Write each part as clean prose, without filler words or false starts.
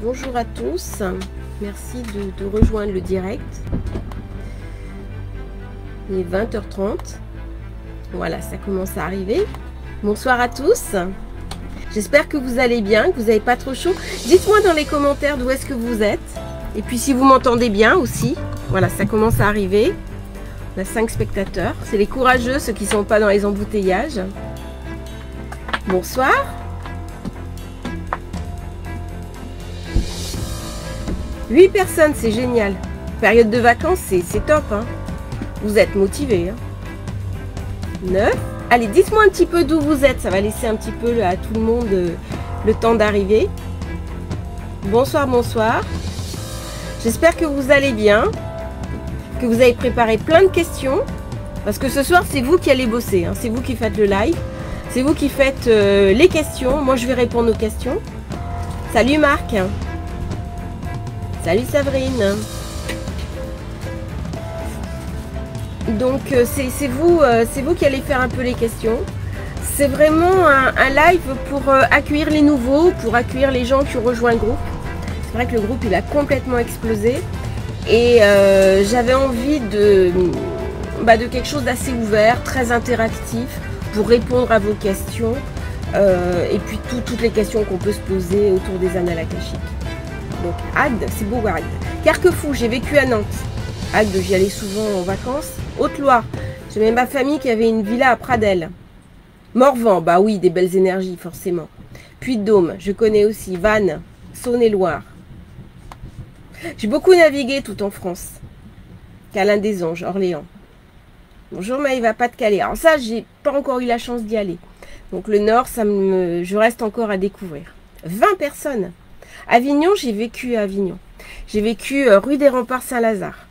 Bonjour à tous, merci de rejoindre le direct. Il est 20h30. Voilà, ça commence à arriver. Bonsoir à tous. J'espère que vous allez bien, que vous n'avez pas trop chaud. Dites-moi dans les commentaires d'où est-ce que vous êtes. Et puis si vous m'entendez bien aussi. Voilà, ça commence à arriver. On a 5 spectateurs. C'est les courageux, ceux qui ne sont pas dans les embouteillages. Bonsoir. « 8 personnes, c'est génial. Période de vacances, c'est top. Hein. Vous êtes motivés. Hein. 9. Allez, dites-moi un petit peu d'où vous êtes. Ça va laisser un petit peu à tout le monde le temps d'arriver. Bonsoir, bonsoir. J'espère que vous allez bien. Que vous avez préparé plein de questions. Parce que ce soir, c'est vous qui allez bosser. Hein. C'est vous qui faites le live. C'est vous qui faites les questions. Moi, je vais répondre aux questions. Salut Marc. Salut Sabrine. Donc c'est vous qui allez faire un peu les questions. C'est vraiment un live pour accueillir les nouveaux, pour accueillir les gens qui ont rejoint le groupe. C'est vrai que le groupe il a complètement explosé et j'avais envie de quelque chose d'assez ouvert, très interactif pour répondre à vos questions et puis toutes les questions qu'on peut se poser autour des annales akashiques. Donc Agde, c'est beau Agde. Carquefou, j'ai vécu à Nantes. Agde, j'y allais souvent en vacances. Haute-Loire, j'ai même ma famille qui avait une villa à Pradelles. Morvan, bah oui, des belles énergies forcément. Puy-de-Dôme, je connais aussi. Vannes, Saône-et-Loire. J'ai beaucoup navigué tout en France. Câlin-des-Anges, Orléans. Bonjour Maëva, Pas-de-Calais. Alors ça, j'ai pas encore eu la chance d'y aller. Donc le Nord, je reste encore à découvrir. 20 personnes. Avignon, j'ai vécu à Avignon. J'ai vécu rue des Remparts Saint-Lazare.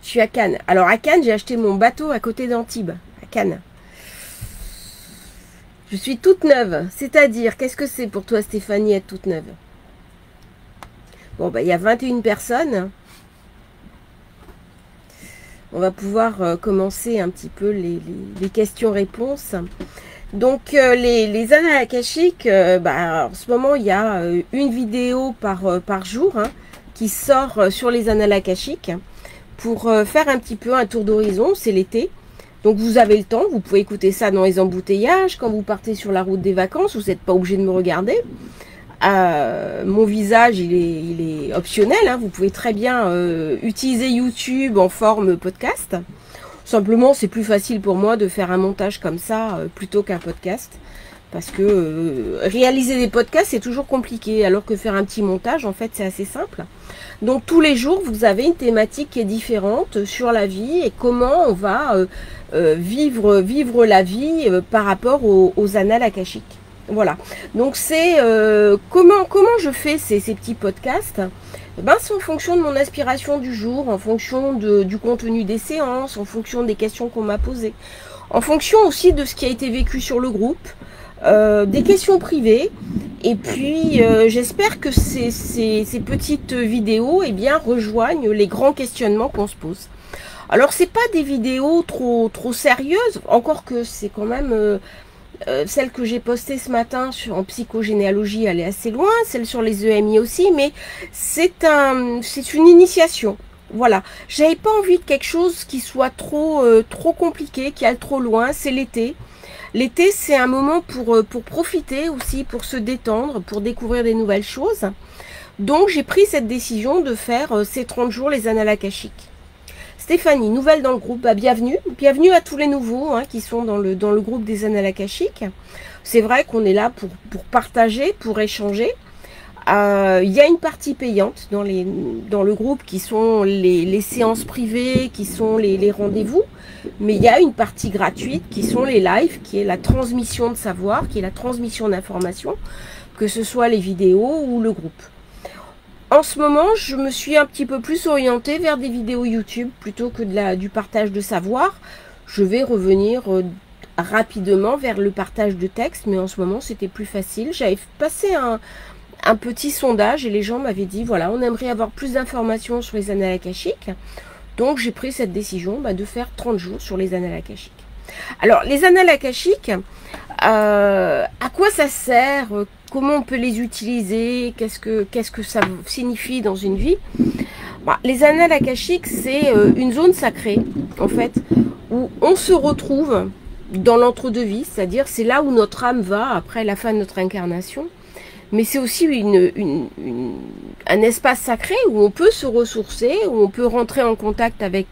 Je suis à Cannes. Alors à Cannes, j'ai acheté mon bateau à côté d'Antibes. À Cannes. Je suis toute neuve. C'est-à-dire, qu'est-ce que c'est pour toi Stéphanie être toute neuve? Bon, il y a 21 personnes. On va pouvoir commencer un petit peu les questions-réponses. Donc les annales akashiques, en ce moment il y a une vidéo par jour qui sort sur les annales akashiques pour faire un petit peu un tour d'horizon, c'est l'été. Donc vous avez le temps, vous pouvez écouter ça dans les embouteillages, quand vous partez sur la route des vacances, vous n'êtes pas obligé de me regarder. Mon visage il est optionnel, hein, vous pouvez très bien utiliser YouTube en forme podcast. Simplement, c'est plus facile pour moi de faire un montage comme ça plutôt qu'un podcast. Parce que réaliser des podcasts, c'est toujours compliqué. Alors que faire un petit montage, en fait, c'est assez simple. Donc, tous les jours, vous avez une thématique qui est différente sur la vie et comment on va vivre la vie par rapport aux annales akashiques. Voilà. Donc, c'est comment je fais ces petits podcasts. C'est en fonction de mon inspiration du jour, en fonction du contenu des séances, en fonction des questions qu'on m'a posées, en fonction aussi de ce qui a été vécu sur le groupe, des questions privées. Et puis, j'espère que ces petites vidéos rejoignent les grands questionnements qu'on se pose. Alors, c'est pas des vidéos trop sérieuses, encore que c'est quand même... celle que j'ai postée ce matin en psychogénéalogie, elle est assez loin, celle sur les EMI aussi, mais c'est une initiation. Voilà, j'avais pas envie de quelque chose qui soit trop compliqué, qui aille trop loin. C'est l'été. L'été, c'est un moment pour profiter aussi, pour se détendre, pour découvrir des nouvelles choses. Donc, j'ai pris cette décision de faire ces 30 jours les annales akashiques. Stéphanie, nouvelle dans le groupe, bienvenue. Bienvenue à tous les nouveaux qui sont dans le groupe des annales akashiques. C'est vrai qu'on est là pour partager, pour échanger. Il y a une partie payante dans le groupe qui sont les séances privées, qui sont les rendez-vous. Mais il y a une partie gratuite qui sont les lives, qui est la transmission de savoir, qui est la transmission d'informations, que ce soit les vidéos ou le groupe. En ce moment, je me suis un petit peu plus orientée vers des vidéos YouTube plutôt que du partage de savoir. Je vais revenir rapidement vers le partage de texte, mais en ce moment, c'était plus facile. J'avais passé un petit sondage et les gens m'avaient dit, voilà, on aimerait avoir plus d'informations sur les annales akashiques. Donc, j'ai pris cette décision de faire 30 jours sur les annales akashiques. Alors, les annales akashiques, à quoi ça sert? Comment on peut les utiliser? Qu'est-ce que ça signifie dans une vie? Les annales akashiques, c'est une zone sacrée, en fait, où on se retrouve dans l'entre-deux-vie, c'est-à-dire c'est là où notre âme va après la fin de notre incarnation. Mais c'est aussi un espace sacré où on peut se ressourcer, où on peut rentrer en contact avec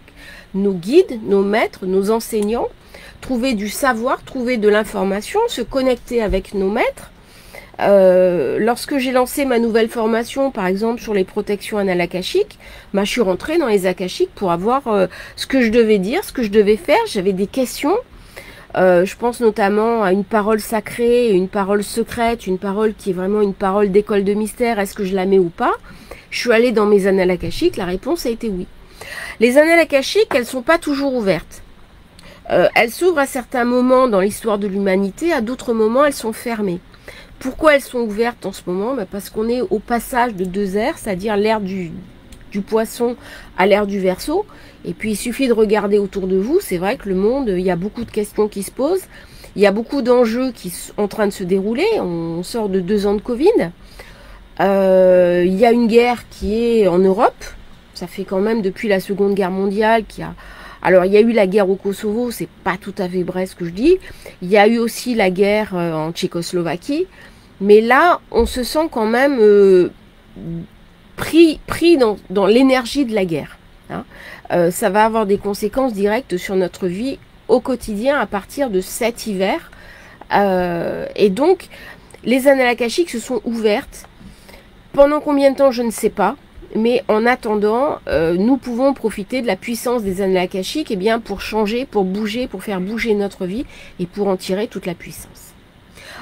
nos guides, nos maîtres, nos enseignants, trouver du savoir, trouver de l'information, se connecter avec nos maîtres. Lorsque j'ai lancé ma nouvelle formation, par exemple sur les protections annales akashiques, je suis rentrée dans les akashiques pour avoir ce que je devais dire, ce que je devais faire. J'avais des questions. Je pense notamment à une parole sacrée, une parole secrète, une parole qui est vraiment une parole d'école de mystère. Est-ce que je la mets ou pas? Je suis allée dans mes annales akashiques, la réponse a été oui. Les annales akashiques, elles sont pas toujours ouvertes. Elles s'ouvrent à certains moments dans l'histoire de l'humanité, à d'autres moments elles sont fermées. Pourquoi elles sont ouvertes en ce moment? Parce qu'on est au passage de deux ères, c'est-à-dire l'ère du poisson à l'ère du Verseau. Et puis il suffit de regarder autour de vous, c'est vrai que le monde, il y a beaucoup de questions qui se posent, il y a beaucoup d'enjeux qui sont en train de se dérouler, on sort de 2 ans de Covid, il y a une guerre qui est en Europe, ça fait quand même depuis la Seconde Guerre mondiale qu'il y a... Alors il y a eu la guerre au Kosovo, c'est pas tout à fait vrai ce que je dis, il y a eu aussi la guerre en Tchécoslovaquie, mais là on se sent quand même pris dans l'énergie de la guerre. Hein. Ça va avoir des conséquences directes sur notre vie au quotidien à partir de cet hiver. Et donc, les annales akashiques se sont ouvertes. Pendant combien de temps, je ne sais pas. Mais en attendant, nous pouvons profiter de la puissance des annales akashiques pour changer, pour bouger, pour faire bouger notre vie et pour en tirer toute la puissance.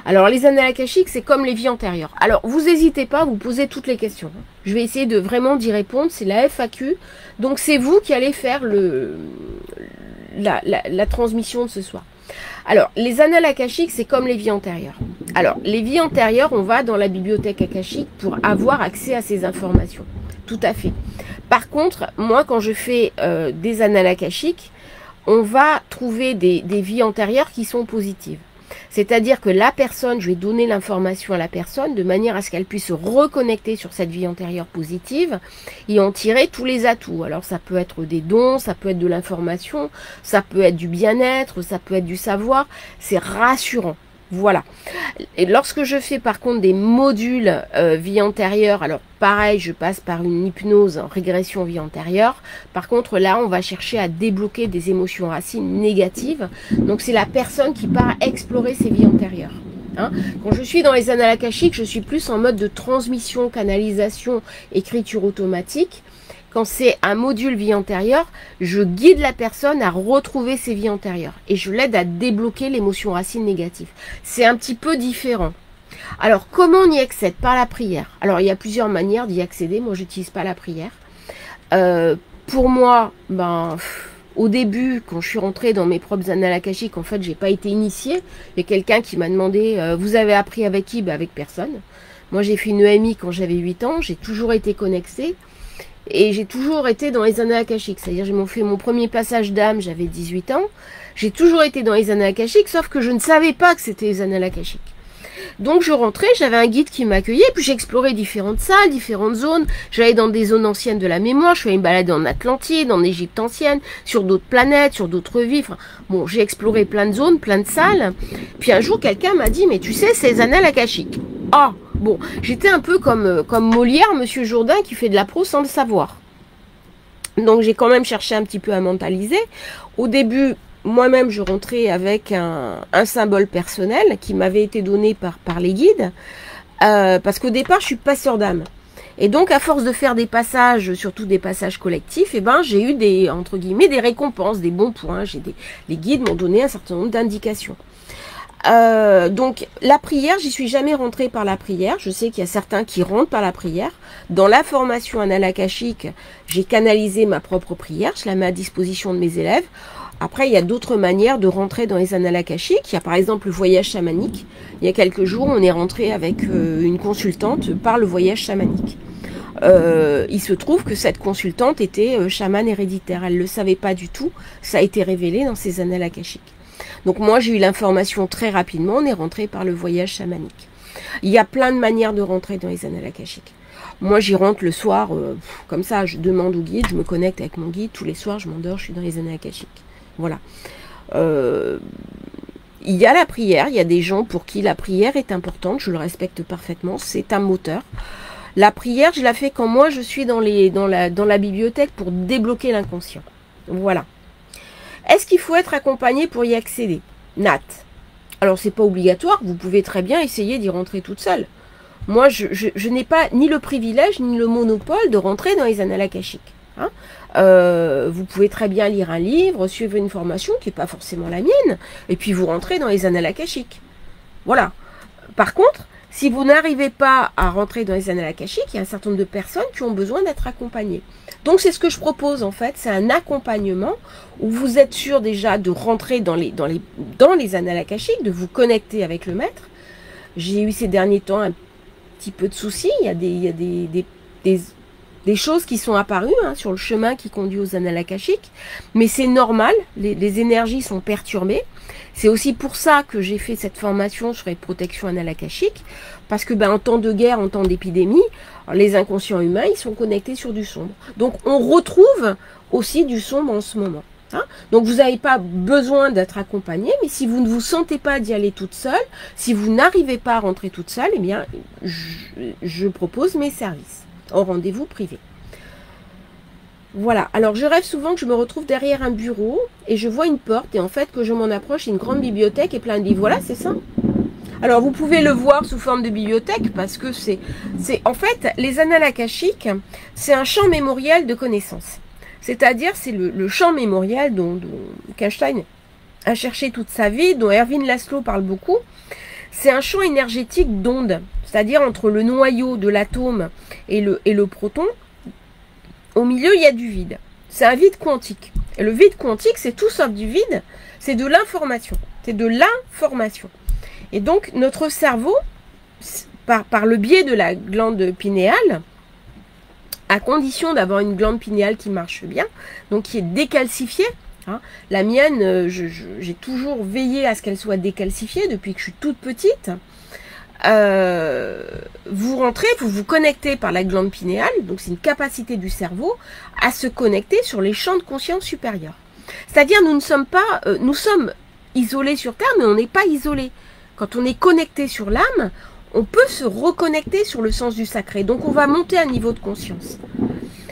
Alors, les annales akashiques, c'est comme les vies antérieures. Alors, vous n'hésitez pas à vous poser toutes les questions. Je vais essayer de vraiment d'y répondre. C'est la FAQ. Donc, c'est vous qui allez faire la transmission de ce soir. Alors, les annales akashiques, c'est comme les vies antérieures. Alors, les vies antérieures, on va dans la bibliothèque akashique pour avoir accès à ces informations. Tout à fait. Par contre, moi, quand je fais des annales akashiques, on va trouver des vies antérieures qui sont positives. C'est-à-dire que la personne, je vais donner l'information à la personne de manière à ce qu'elle puisse se reconnecter sur cette vie antérieure positive et en tirer tous les atouts. Alors ça peut être des dons, ça peut être de l'information, ça peut être du bien-être, ça peut être du savoir. C'est rassurant. Voilà. Et lorsque je fais par contre des modules vie antérieure, alors pareil, je passe par une hypnose en régression vie antérieure. Par contre, là, on va chercher à débloquer des émotions racines négatives. Donc, c'est la personne qui part explorer ses vies antérieures. Hein. Quand je suis dans les annales akashiques, je suis plus en mode de transmission, canalisation, écriture automatique. Quand c'est un module vie antérieure, je guide la personne à retrouver ses vies antérieures et je l'aide à débloquer l'émotion racine négative. C'est un petit peu différent. Alors, comment on y accède? Par la prière. Alors, il y a plusieurs manières d'y accéder. Moi, j'utilise pas la prière. Pour moi, au début, quand je suis rentrée dans mes propres annales akashiques, en fait, j'ai pas été initiée. Il y a quelqu'un qui m'a demandé, vous avez appris avec qui? Avec personne. Moi, j'ai fait une EMI quand j'avais 8 ans. J'ai toujours été connectée. Et j'ai toujours été dans les annales akashiques. C'est-à-dire, j'ai fait mon premier passage d'âme, j'avais 18 ans. J'ai toujours été dans les annales akashiques, sauf que je ne savais pas que c'était les annales akashiques. Donc, je rentrais, j'avais un guide qui m'accueillait, puis j'explorais différentes salles, différentes zones. J'allais dans des zones anciennes de la mémoire, je suis allée me balader en Atlantide, en Égypte ancienne, sur d'autres planètes, sur d'autres vies. Enfin, bon, j'ai exploré plein de zones, plein de salles. Puis un jour, quelqu'un m'a dit, mais tu sais, c'est les annales akashiques. Ah, bon, j'étais un peu comme Molière, Monsieur Jourdain, qui fait de la prose sans le savoir. Donc, j'ai quand même cherché un petit peu à mentaliser. Au début, moi-même, je rentrais avec un symbole personnel qui m'avait été donné par les guides. Parce qu'au départ, je suis passeur d'âme. Et donc, à force de faire des passages, surtout des passages collectifs, j'ai eu des, entre guillemets, des récompenses, des bons points. Les guides m'ont donné un certain nombre d'indications. Donc la prière, j'y suis jamais rentrée par la prière. Je sais qu'il y a certains qui rentrent par la prière. Dans la formation annales akashique, j'ai canalisé ma propre prière, je la mets à disposition de mes élèves. Après, il y a d'autres manières de rentrer dans les annales akashiques. Il y a par exemple le voyage chamanique. Il y a quelques jours, on est rentré avec une consultante par le voyage chamanique. Il se trouve que cette consultante était chamane héréditaire. Elle ne le savait pas du tout. Ça a été révélé dans ses annales akashiques. Donc moi, j'ai eu l'information très rapidement, on est rentré par le voyage chamanique. Il y a plein de manières de rentrer dans les annales akashiques. Moi, j'y rentre le soir, comme ça, je demande au guide, je me connecte avec mon guide, tous les soirs, je m'endors, je suis dans les annales akashiques. Voilà. Il y a la prière, il y a des gens pour qui la prière est importante, je le respecte parfaitement, c'est un moteur. La prière, je la fais quand moi, je suis dans la bibliothèque pour débloquer l'inconscient. Voilà. Est-ce qu'il faut être accompagné pour y accéder? Nat. Alors, c'est pas obligatoire, vous pouvez très bien essayer d'y rentrer toute seule. Moi, je n'ai pas ni le privilège, ni le monopole de rentrer dans les annales akashiques. Hein, vous pouvez très bien lire un livre, suivre une formation qui n'est pas forcément la mienne, et puis vous rentrez dans les annales akashiques. Voilà. Par contre, si vous n'arrivez pas à rentrer dans les annales akashiques, il y a un certain nombre de personnes qui ont besoin d'être accompagnées. Donc c'est ce que je propose en fait, c'est un accompagnement où vous êtes sûr déjà de rentrer dans les annales akashiques, de vous connecter avec le maître. J'ai eu ces derniers temps un petit peu de soucis, il y a des choses qui sont apparues sur le chemin qui conduit aux annales akashiques, mais c'est normal, les énergies sont perturbées. C'est aussi pour ça que j'ai fait cette formation sur les protections annales akashiques, parce que en temps de guerre, en temps d'épidémie, les inconscients humains, ils sont connectés sur du sombre. Donc on retrouve aussi du sombre en ce moment. Hein, donc vous n'avez pas besoin d'être accompagné, mais si vous ne vous sentez pas d'y aller toute seule, si vous n'arrivez pas à rentrer toute seule, eh bien je propose mes services en rendez-vous privé. Voilà, alors je rêve souvent que je me retrouve derrière un bureau et je vois une porte et en fait que je m'en approche, c'est une grande bibliothèque et plein de livres. Voilà, c'est ça. Alors vous pouvez le voir sous forme de bibliothèque parce que c'est en fait, les annales akashiques, c'est un champ mémoriel de connaissances. C'est-à-dire, c'est le champ mémoriel dont Einstein a cherché toute sa vie, dont Erwin Laszlo parle beaucoup. C'est un champ énergétique d'ondes, c'est-à-dire entre le noyau de l'atome et le proton. Au milieu, il y a du vide. C'est un vide quantique. Et le vide quantique, c'est tout sauf du vide, c'est de l'information. C'est de l'information. Et donc, notre cerveau, par le biais de la glande pinéale, à condition d'avoir une glande pinéale qui marche bien, donc qui est décalcifiée. Hein. La mienne, j'ai toujours veillé à ce qu'elle soit décalcifiée depuis que je suis toute petite. Vous rentrez, vous vous connectez par la glande pinéale, donc c'est une capacité du cerveau à se connecter sur les champs de conscience supérieurs. C'est-à-dire, nous sommes isolés sur Terre, mais on n'est pas isolés. Quand on est connecté sur l'âme, on peut se reconnecter sur le sens du sacré. Donc on va monter un niveau de conscience.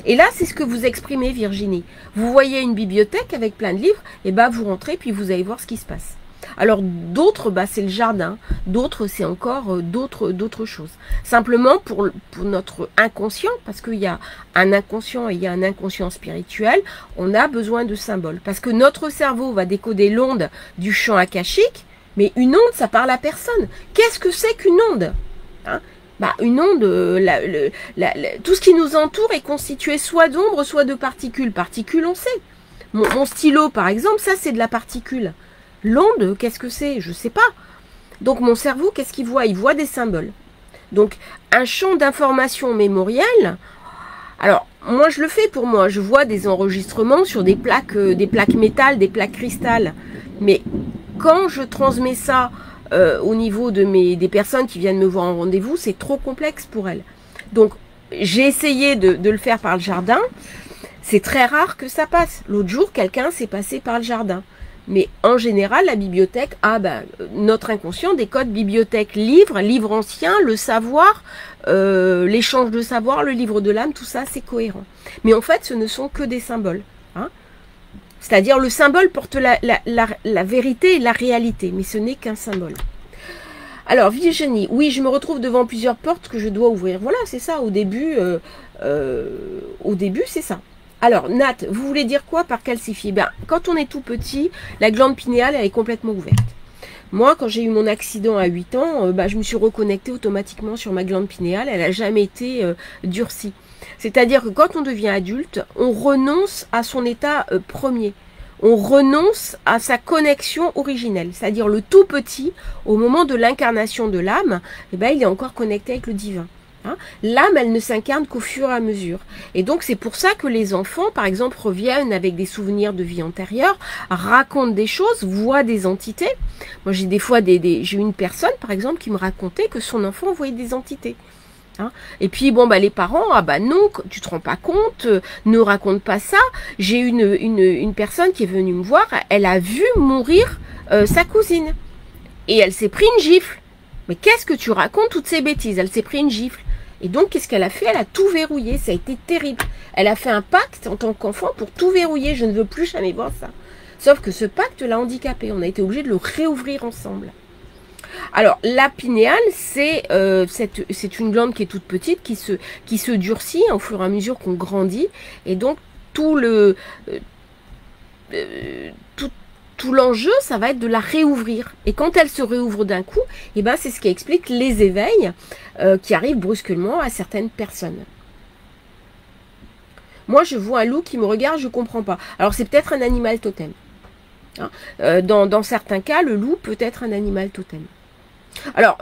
Et là, c'est ce que vous exprimez, Virginie. Vous voyez une bibliothèque avec plein de livres, et vous rentrez, puis vous allez voir ce qui se passe. Alors d'autres, c'est le jardin. D'autres, c'est encore d'autres choses. Simplement pour notre inconscient, parce qu'il y a un inconscient et il y a un inconscient spirituel, on a besoin de symboles. Parce que notre cerveau va décoder l'onde du champ akashique, mais une onde, ça parle à personne. Qu'est-ce que c'est qu'une onde, hein? Une onde, tout ce qui nous entoure est constitué soit d'ombre, soit de particules. Particules, on sait. Mon stylo, par exemple, ça, c'est de la particule. L'onde, qu'est-ce que c'est? Je ne sais pas. Donc, mon cerveau, qu'est-ce qu'il voit? Il voit des symboles. Donc, un champ d'information mémorielle. Alors, moi, je le fais pour moi. Je vois des enregistrements sur des plaques métal, des plaques cristal. Mais quand je transmets ça au niveau des personnes qui viennent me voir en rendez-vous, c'est trop complexe pour elles. Donc, j'ai essayé de le faire par le jardin. C'est très rare que ça passe. L'autre jour, quelqu'un s'est passé par le jardin. Mais en général, la bibliothèque, notre inconscient décode bibliothèque, livre ancien, le savoir, l'échange de savoir, le livre de l'âme, tout ça, c'est cohérent. Mais en fait, ce ne sont que des symboles. Hein. C'est-à-dire, le symbole porte la vérité et la réalité, mais ce n'est qu'un symbole. Alors, Virginie, oui, je me retrouve devant plusieurs portes que je dois ouvrir. Voilà, c'est ça, au début, c'est ça. Alors, Nat, vous voulez dire quoi par calcifier? Quand on est tout petit, la glande pinéale, elle est complètement ouverte. Moi, quand j'ai eu mon accident à 8 ans, je me suis reconnectée automatiquement sur ma glande pinéale. Elle n'a jamais été durcie. C'est-à-dire que quand on devient adulte, on renonce à son état premier. On renonce à sa connexion originelle. C'est-à-dire le tout petit, au moment de l'incarnation de l'âme, il est encore connecté avec le divin. Hein. L'âme, elle ne s'incarne qu'au fur et à mesure. Et donc, c'est pour ça que les enfants, par exemple, reviennent avec des souvenirs de vie antérieure, racontent des choses, voient des entités. Moi, j'ai des fois j'ai une personne, par exemple, qui me racontait que son enfant voyait des entités. Hein. Et puis, bon, bah, les parents, ah bah non, tu te rends pas compte, ne raconte pas ça. J'ai une personne qui est venue me voir, elle a vu mourir sa cousine. Et elle s'est pris une gifle. Mais qu'est-ce que tu racontes toutes ces bêtises? Elle s'est pris une gifle. Et donc, qu'est-ce qu'elle a fait? Elle a tout verrouillé. Ça a été terrible. Elle a fait un pacte en tant qu'enfant pour tout verrouiller. Je ne veux plus jamais voir ça. Sauf que ce pacte l'a handicapé. On a été obligé de le réouvrir ensemble. Alors, la pinéale, c'est une glande qui est toute petite, qui se durcit au fur et à mesure qu'on grandit. Et donc, tout l'enjeu, ça va être de la réouvrir. Et quand elle se réouvre d'un coup, eh ben, c'est ce qui explique les éveils qui arrivent brusquement à certaines personnes. Moi, je vois un loup qui me regarde, je ne comprends pas. Alors, c'est peut-être un animal totem. Hein, dans certains cas, le loup peut être un animal totem. Alors,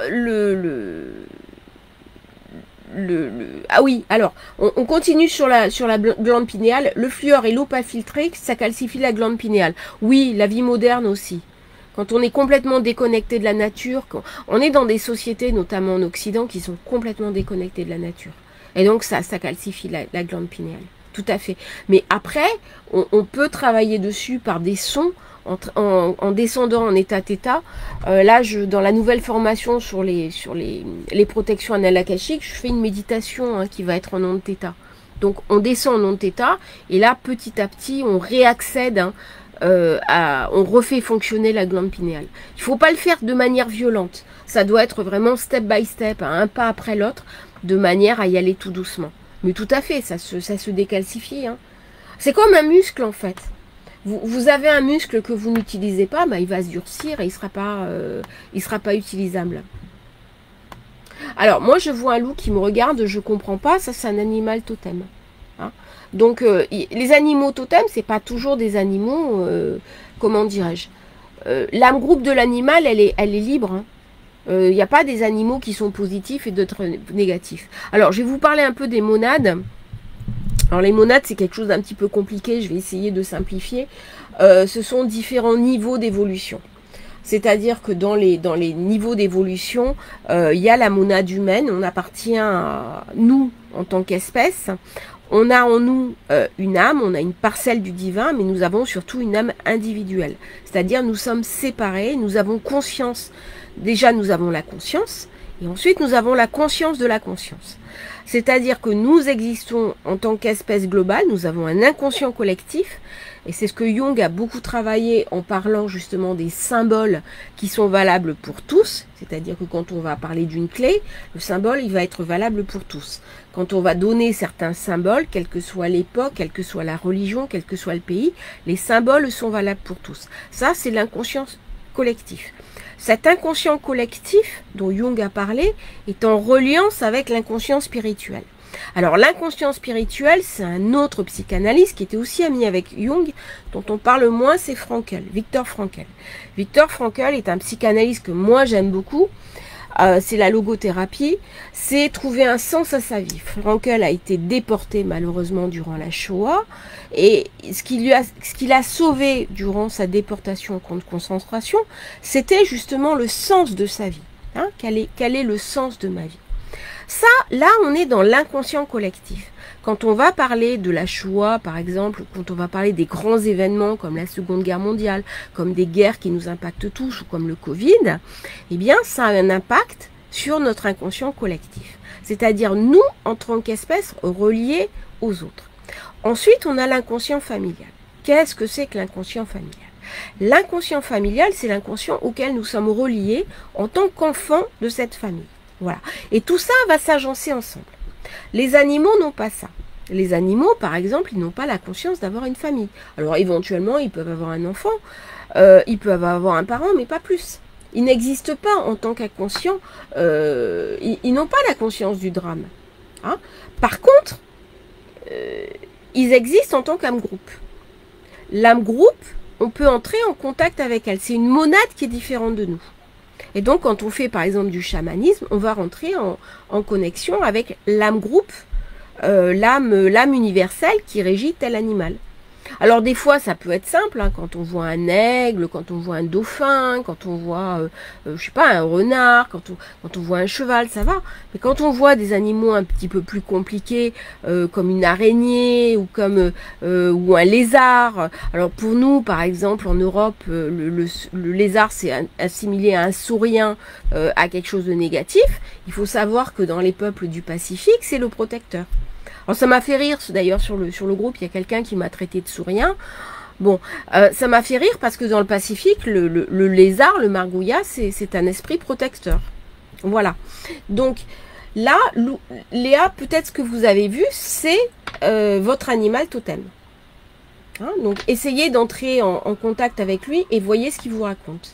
ah oui, alors, on continue sur la glande pinéale. Le fluor et l'eau pas filtrée, ça calcifie la glande pinéale. Oui, la vie moderne aussi. Quand on est complètement déconnecté de la nature, quand on est dans des sociétés, notamment en Occident, qui sont complètement déconnectées de la nature. Et donc, ça calcifie la glande pinéale. Tout à fait. Mais après, on peut travailler dessus par des sons, en descendant en état-theta. Là, dans la nouvelle formation sur les protections anales akashiques, je fais une méditation qui va être en onde θ. Donc, on descend en onde θ, et là, petit à petit, on réaccède, on refait fonctionner la glande pinéale. Il ne faut pas le faire de manière violente. Ça doit être vraiment step by step, un pas après l'autre, de manière à y aller tout doucement. Mais tout à fait, ça se décalcifie. Hein. C'est comme un muscle, en fait. Vous avez un muscle que vous n'utilisez pas, bah, il va se durcir et il sera pas utilisable. Alors, moi, je vois un loup qui me regarde, je comprends pas, ça, c'est un animal totem. Hein. Donc, les animaux totems, c'est pas toujours des animaux, comment dirais-je, l'âme groupe de l'animal, elle est libre. Hein. Il n'y a pas des animaux qui sont positifs et d'autres négatifs. Alors, je vais vous parler un peu des monades. Alors, les monades, c'est quelque chose d'un petit peu compliqué. Je vais essayer de simplifier. Ce sont différents niveaux d'évolution. C'est-à-dire que dans les niveaux d'évolution, il y a la monade humaine. On appartient à nous en tant qu'espèce. On a en nous une âme, on a une parcelle du divin, mais nous avons surtout une âme individuelle. C'est-à-dire nous sommes séparés, nous avons conscience. Déjà, nous avons la conscience, et ensuite, nous avons la conscience de la conscience. C'est-à-dire que nous existons en tant qu'espèce globale, nous avons un inconscient collectif, et c'est ce que Jung a beaucoup travaillé en parlant justement des symboles qui sont valables pour tous, c'est-à-dire que quand on va parler d'une clé, le symbole, il va être valable pour tous. Quand on va donner certains symboles, quelle que soit l'époque, quelle que soit la religion, quel que soit le pays, les symboles sont valables pour tous. Ça, c'est l'inconscient collectif. Cet inconscient collectif dont Jung a parlé est en reliance avec l'inconscient spirituel. Alors l'inconscient spirituel, c'est un autre psychanalyste qui était aussi ami avec Jung, dont on parle moins, c'est Frankl, Viktor Frankl. Viktor Frankl est un psychanalyste que moi j'aime beaucoup. C'est la logothérapie, c'est trouver un sens à sa vie. Frankl a été déporté malheureusement durant la Shoah, et ce qui l'a sauvé durant sa déportation en camp de concentration, c'était justement le sens de sa vie. Hein, quel est le sens de ma vie? Ça, là, on est dans l'inconscient collectif. Quand on va parler de la Shoah, par exemple, quand on va parler des grands événements comme la Seconde Guerre mondiale, comme des guerres qui nous impactent tous, ou comme le Covid, eh bien, ça a un impact sur notre inconscient collectif. C'est-à-dire nous, en tant qu'espèce, reliés aux autres. Ensuite, on a l'inconscient familial. Qu'est-ce que c'est que l'inconscient familial? L'inconscient familial, c'est l'inconscient auquel nous sommes reliés en tant qu'enfants de cette famille. Voilà. Et tout ça va s'agencer ensemble. Les animaux n'ont pas ça. Les animaux, par exemple, ils n'ont pas la conscience d'avoir une famille. Alors, éventuellement, ils peuvent avoir un enfant, ils peuvent avoir un parent, mais pas plus. Ils n'existent pas en tant qu'inconscients, ils n'ont pas la conscience du drame. Hein. Par contre, ils existent en tant qu'âme groupe. L'âme groupe, on peut entrer en contact avec elle. C'est une monade qui est différente de nous. Et donc, quand on fait par exemple du chamanisme, on va rentrer en connexion avec l'âme groupe, l'âme universelle qui régit tel animal. Alors des fois ça peut être simple, hein, quand on voit un aigle, quand on voit un dauphin, quand on voit, je sais pas, un renard, quand on voit un cheval, ça va. Mais quand on voit des animaux un petit peu plus compliqués, comme une araignée ou comme ou un lézard. Alors pour nous, par exemple, en Europe, le lézard c'est assimilé à un saurien, à quelque chose de négatif. Il faut savoir que dans les peuples du Pacifique, c'est le protecteur. Alors ça m'a fait rire, d'ailleurs sur le groupe, il y a quelqu'un qui m'a traité de sourien. Bon, ça m'a fait rire parce que dans le Pacifique, le lézard, le margouillat, c'est un esprit protecteur. Voilà. Donc là, Léa, peut-être ce que vous avez vu, c'est votre animal totem. Hein, donc essayez d'entrer en contact avec lui et voyez ce qu'il vous raconte.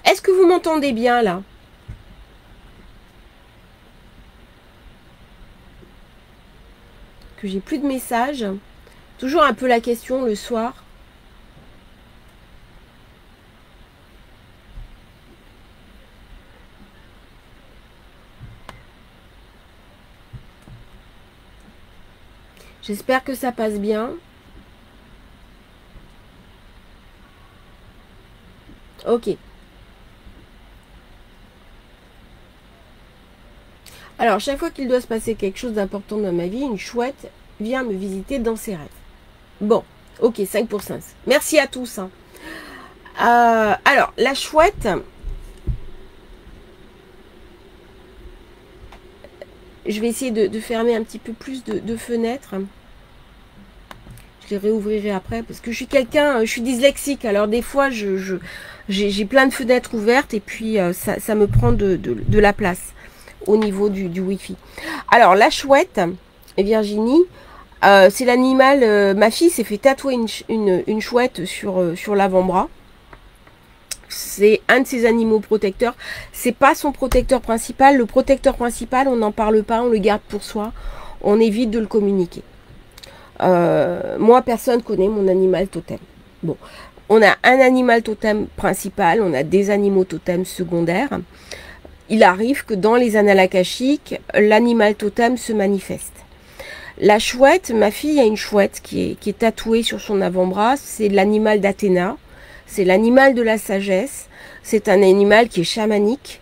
Est-ce que vous m'entendez bien là ? Que j'ai plus de messages. Toujours un peu la question le soir. J'espère que ça passe bien. Ok. Alors, chaque fois qu'il doit se passer quelque chose d'important dans ma vie, une chouette vient me visiter dans ses rêves. Bon, ok, 5 pour 5. Merci à tous. Hein. Alors, la chouette, je vais essayer de fermer un petit peu plus de fenêtres. Je les réouvrirai après parce que je suis quelqu'un, je suis dyslexique. Alors, des fois, j'ai plein de fenêtres ouvertes et puis ça me prend de la place au niveau du Wi-Fi. Alors, la chouette, Virginie, c'est l'animal, ma fille s'est fait tatouer une chouette sur l'avant-bras. C'est un de ses animaux protecteurs. C'est pas son protecteur principal. Le protecteur principal, on n'en parle pas, on le garde pour soi. On évite de le communiquer. Moi, personne connaît mon animal totem. Bon, on a un animal totem principal, on a des animaux totems secondaires. Il arrive que dans les annales akashiques, l'animal totem se manifeste. La chouette, ma fille a une chouette qui est tatouée sur son avant-bras. C'est l'animal d'Athéna. C'est l'animal de la sagesse. C'est un animal qui est chamanique,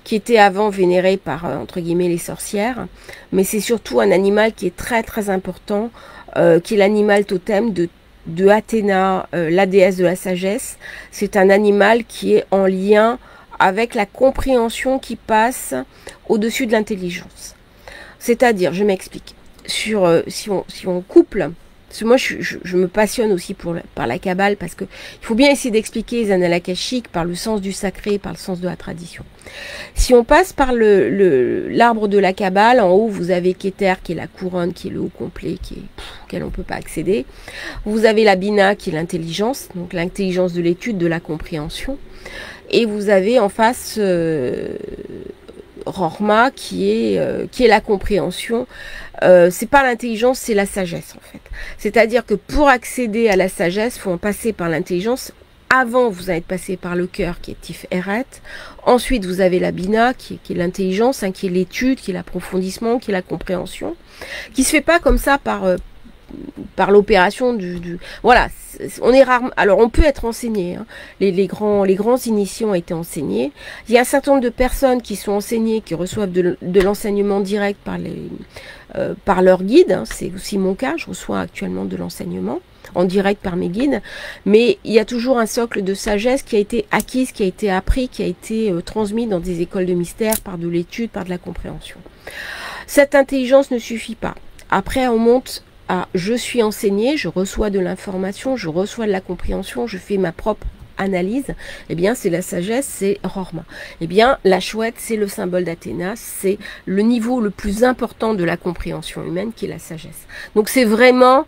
qui était avant vénéré par, entre guillemets, les sorcières. Mais c'est surtout un animal qui est très très important, qui est l'animal totem de Athéna, la déesse de la sagesse. C'est un animal qui est en lien avec la compréhension qui passe au-dessus de l'intelligence. C'est-à-dire, je m'explique, si on couple, parce que moi je me passionne aussi par la Kabbale, parce que il faut bien essayer d'expliquer les annales akashiques par le sens du sacré, par le sens de la tradition. Si on passe par l'arbre de la Kabbale, en haut vous avez Keter qui est la couronne, qui est le haut complet, auquel on ne peut pas accéder. Vous avez la Bina qui est l'intelligence, donc l'intelligence de l'étude, de la compréhension. Et vous avez en face Rorma qui est la compréhension. C'est pas l'intelligence, c'est la sagesse en fait. C'est-à-dire que pour accéder à la sagesse, il faut en passer par l'intelligence. Avant, vous allez passer par le cœur qui est Tif Eret. Ensuite, vous avez la Bina qui est l'intelligence, hein, qui est l'étude, qui est l'approfondissement, qui est la compréhension. Qui se fait pas comme ça par l'opération voilà, on est rarement. Alors on peut être enseigné, hein. Les grands initiés ont été enseignés. Il y a un certain nombre de personnes qui sont enseignées, qui reçoivent de l'enseignement direct par leur guide, hein. C'est aussi mon cas, je reçois actuellement de l'enseignement en direct par mes guides, mais il y a toujours un socle de sagesse qui a été acquise, qui a été appris, qui a été transmis dans des écoles de mystère par de l'étude, par de la compréhension. Cette intelligence ne suffit pas. Après on monte à je suis enseigné, je reçois de l'information, je reçois de la compréhension, je fais ma propre analyse. Eh bien c'est la sagesse, c'est Rorma. Eh bien la chouette, c'est le symbole d'Athéna, c'est le niveau le plus important de la compréhension humaine qui est la sagesse. Donc c'est vraiment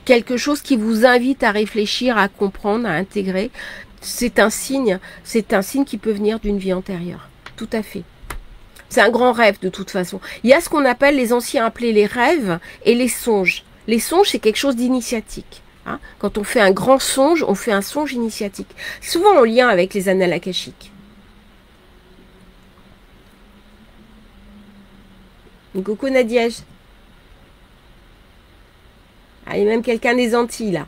quelque chose qui vous invite à réfléchir, à comprendre, à intégrer. C'est un signe qui peut venir d'une vie antérieure. Tout à fait. C'est un grand rêve de toute façon. Il y a ce qu'on appelle, les anciens appelaient les rêves et les songes. Les songes, c'est quelque chose d'initiatique. Hein. Quand on fait un grand songe, on fait un songe initiatique. Souvent en lien avec les annales akashiques. Coucou Nadiège. Ah, il y a même quelqu'un des Antilles là.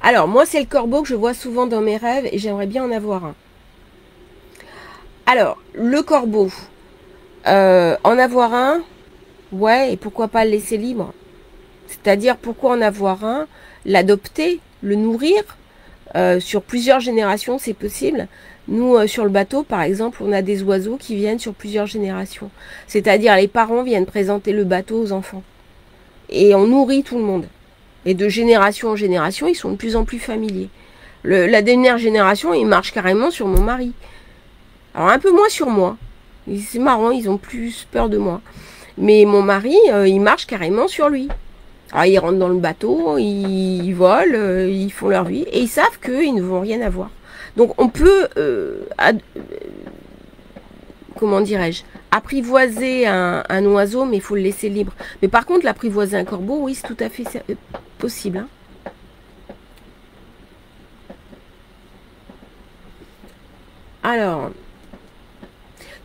Alors, moi, c'est le corbeau que je vois souvent dans mes rêves et j'aimerais bien en avoir un. Alors, le corbeau, en avoir un, ouais, et pourquoi pas le laisser libre? C'est-à-dire, pourquoi en avoir un, l'adopter, le nourrir, sur plusieurs générations, c'est possible. Nous, sur le bateau, par exemple, on a des oiseaux qui viennent sur plusieurs générations. C'est-à-dire, les parents viennent présenter le bateau aux enfants. Et on nourrit tout le monde. Et de génération en génération, ils sont de plus en plus familiers. La dernière génération, ils marchent carrément sur mon mari. Alors un peu moins sur moi. C'est marrant, ils ont plus peur de moi. Mais mon mari, il marche carrément sur lui. Alors ils rentrent dans le bateau, ils volent, ils font leur vie. Et ils savent qu'ils ne vont rien avoir. Donc on peut, comment dirais-je, apprivoiser un oiseau, mais il faut le laisser libre. Mais par contre, l'apprivoiser un corbeau, oui, c'est tout à fait possible. Hein. Alors,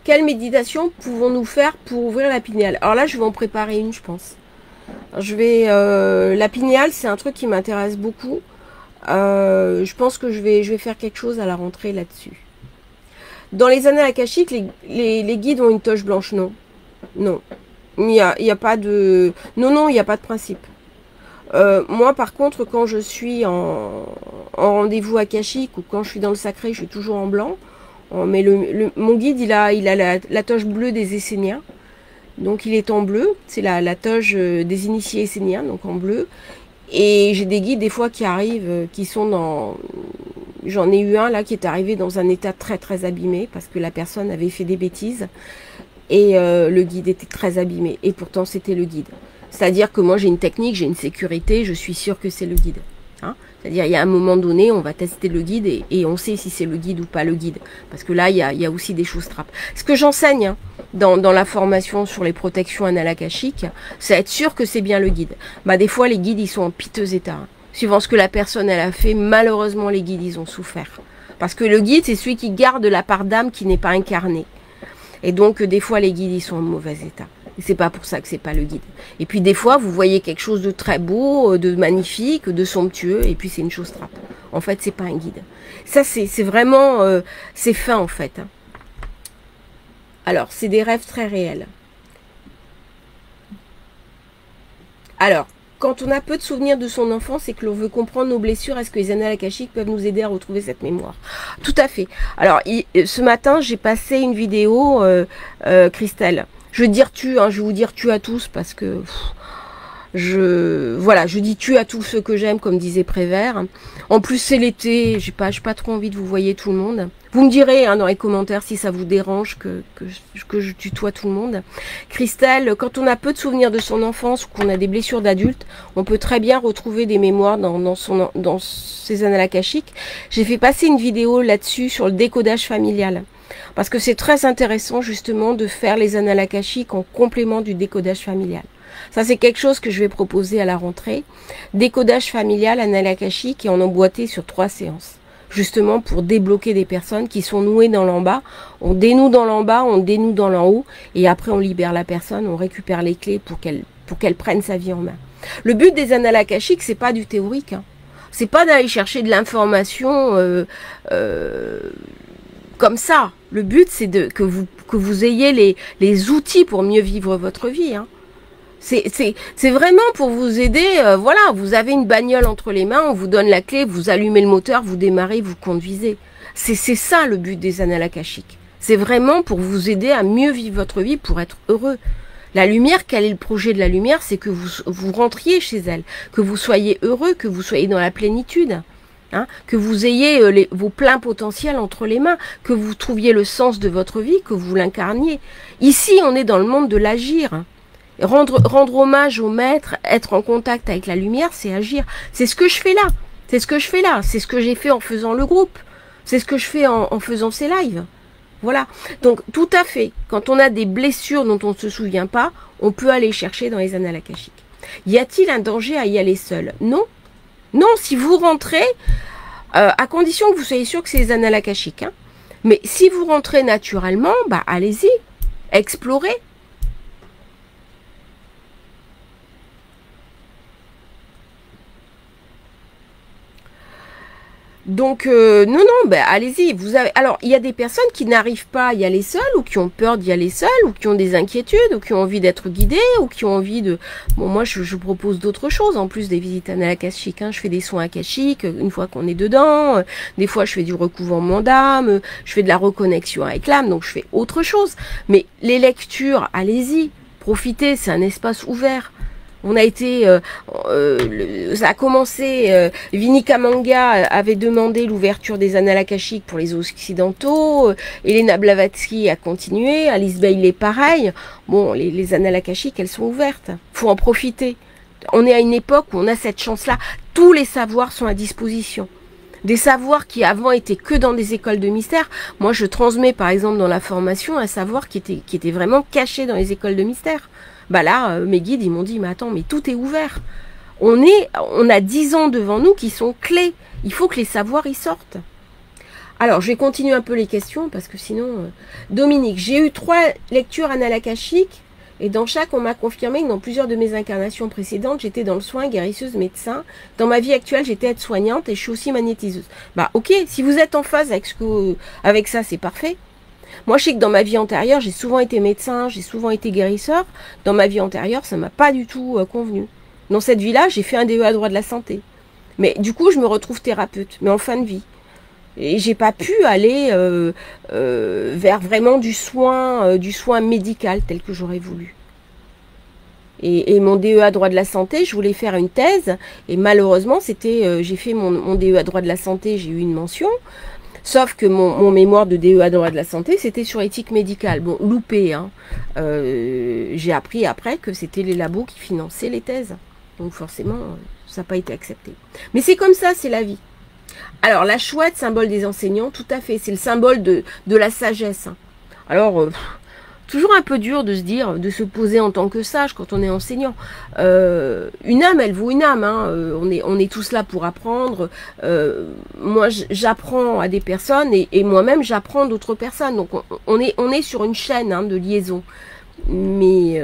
quelle méditation pouvons-nous faire pour ouvrir la pinéale? Alors là, je vais en préparer une, je pense. La pinéale, c'est un truc qui m'intéresse beaucoup. Je pense que je vais faire quelque chose à la rentrée là-dessus. Dans les annales akashiques, les guides ont une toche blanche, non. Non. Il n'y a pas de... Non, il n'y a pas de principe. Moi, par contre, quand je suis en rendez-vous akashique ou quand je suis dans le sacré, je suis toujours en blanc. Mais mon guide, il a la toche bleue des Esséniens. Donc, il est en bleu. C'est la toche des initiés esséniens, donc en bleu. Et j'ai des guides, des fois, qui arrivent, qui sont dans... J'en ai eu un, là, qui est arrivé dans un état très, très abîmé, parce que la personne avait fait des bêtises. Et le guide était très abîmé. Et pourtant, c'était le guide. C'est-à-dire que moi, j'ai une technique, j'ai une sécurité, je suis sûre que c'est le guide. Hein. C'est-à-dire, il y a un moment donné, on va tester le guide et on sait si c'est le guide ou pas le guide. Parce que là, il y a aussi des choses trappes. Ce que j'enseigne hein, dans la formation sur les protections annales akashiques, c'est être sûr que c'est bien le guide. Bah, des fois, les guides, ils sont en piteux état. Hein. Suivant ce que la personne, elle a fait, malheureusement, les guides, ils ont souffert. Parce que le guide, c'est celui qui garde la part d'âme qui n'est pas incarnée. Et donc, des fois, les guides, ils sont en mauvais état. Et c'est pas pour ça que c'est pas le guide. Et puis, des fois, vous voyez quelque chose de très beau, de magnifique, de somptueux, et puis c'est une chose trappe. En fait, c'est pas un guide. Ça, c'est vraiment... c'est fin, en fait. Hein. Alors, c'est des rêves très réels. Alors, quand on a peu de souvenirs de son enfance et que l'on veut comprendre nos blessures, est-ce que les annales akashiques peuvent nous aider à retrouver cette mémoire? Tout à fait. Alors, ce matin, j'ai passé une vidéo, Christelle. Je vais dire tu, hein, je vais vous dire tu à tous parce que je dis tu à tous ceux que j'aime, comme disait Prévert. En plus, c'est l'été, j'ai pas trop envie de vous voyer tout le monde. Vous me direz hein, dans les commentaires si ça vous dérange que je tutoie tout le monde. Christelle, quand on a peu de souvenirs de son enfance ou qu'on a des blessures d'adulte, on peut très bien retrouver des mémoires dans ses annales akashiques. J'ai fait passer une vidéo là-dessus sur le décodage familial. Parce que c'est très intéressant justement de faire les annales akashiques en complément du décodage familial. Ça, c'est quelque chose que je vais proposer à la rentrée. Décodage familial, annales akashiques et en emboîté sur 3 séances. Justement pour débloquer des personnes qui sont nouées dans l'en bas. On dénoue dans l'en bas, on dénoue dans l'en haut. Et après, on libère la personne, on récupère les clés pour qu'elle prenne sa vie en main. Le but des annales akashiques, c'est pas du théorique. Hein. C'est pas d'aller chercher de l'information comme ça. Le but, c'est que vous ayez les outils pour mieux vivre votre vie. Hein. C'est vraiment pour vous aider. Voilà, vous avez une bagnole entre les mains, on vous donne la clé, vous allumez le moteur, vous démarrez, vous conduisez. C'est ça le but des annales akashiques. C'est vraiment pour vous aider à mieux vivre votre vie, pour être heureux. La lumière, quel est le projet de la lumière? C'est que vous rentriez chez elle, que vous soyez heureux, que vous soyez dans la plénitude. Hein, que vous ayez vos pleins potentiels entre les mains, que vous trouviez le sens de votre vie, que vous l'incarniez. Ici, on est dans le monde de l'agir. Hein. Rendre hommage au maître, être en contact avec la lumière, c'est agir. C'est ce que je fais là. C'est ce que je fais là. C'est ce que j'ai fait en faisant le groupe. C'est ce que je fais en faisant ces lives. Voilà. Donc, tout à fait. Quand on a des blessures dont on ne se souvient pas, on peut aller chercher dans les annales akashiques. Y a-t-il un danger à y aller seul? Non. Non, si vous rentrez, à condition que vous soyez sûr que c'est les annales akashiques, hein. Mais si vous rentrez naturellement, bah allez-y, explorez. Donc, non, non, ben, allez-y. Alors, il y a des personnes qui n'arrivent pas à y aller seules, ou qui ont peur d'y aller seules, ou qui ont des inquiétudes, ou qui ont envie d'être guidées, ou qui ont envie de... Bon, moi, je propose d'autres choses, en plus des visites annales akashiques, hein. Je fais des soins akashiques, une fois qu'on est dedans. Des fois, je fais du recouvrement d'âme, je fais de la reconnexion avec l'âme, donc je fais autre chose. Mais les lectures, allez-y, profitez, c'est un espace ouvert. On a été, ça a commencé, Vinica Manga avait demandé l'ouverture des annales akashiques pour les occidentaux, Elena Blavatsky a continué, Alice Bailey pareil. Bon, les annales akashiques, elles sont ouvertes, faut en profiter. On est à une époque où on a cette chance-là, tous les savoirs sont à disposition. Des savoirs qui avant étaient que dans des écoles de mystère. Moi, je transmets par exemple dans la formation un savoir qui était vraiment caché dans les écoles de mystère. Bah là, mes guides, ils m'ont dit, mais attends, mais tout est ouvert. On a 10 ans devant nous qui sont clés. Il faut que les savoirs y sortent. Alors, je vais continuer un peu les questions, parce que sinon... Dominique, j'ai eu 3 lectures annales akashiques, et dans chaque, on m'a confirmé que dans plusieurs de mes incarnations précédentes, j'étais dans le soin, guérisseuse, médecin. Dans ma vie actuelle, j'étais aide-soignante, et je suis aussi magnétiseuse. Bah, ok, si vous êtes en phase avec ça, c'est parfait. Moi, je sais que dans ma vie antérieure, j'ai souvent été médecin, j'ai souvent été guérisseur. Dans ma vie antérieure, ça m'a pas du tout convenu. Dans cette vie-là, j'ai fait un DEA droit de la santé. Mais du coup, je me retrouve thérapeute, mais en fin de vie. Et j'ai pas pu aller vers vraiment du soin médical tel que j'aurais voulu. Et mon DEA droit de la santé, je voulais faire une thèse. Et malheureusement, j'ai fait mon DEA droit de la santé, j'ai eu une mention. Sauf que mon mémoire de DEA droit de la santé, c'était sur éthique médicale. Bon, loupé, hein. J'ai appris après que c'était les labos qui finançaient les thèses. Donc forcément, ça n'a pas été accepté. Mais c'est comme ça, c'est la vie. Alors, la chouette, symbole des enseignants, tout à fait. C'est le symbole de la sagesse. Hein. Alors, toujours un peu dur de se dire, de se poser en tant que sage quand on est enseignant. Une âme, elle vaut une âme. Hein. On est tous là pour apprendre. Moi, j'apprends à des personnes et moi-même, j'apprends d'autres personnes. Donc, on est sur une chaîne de liaison. Mais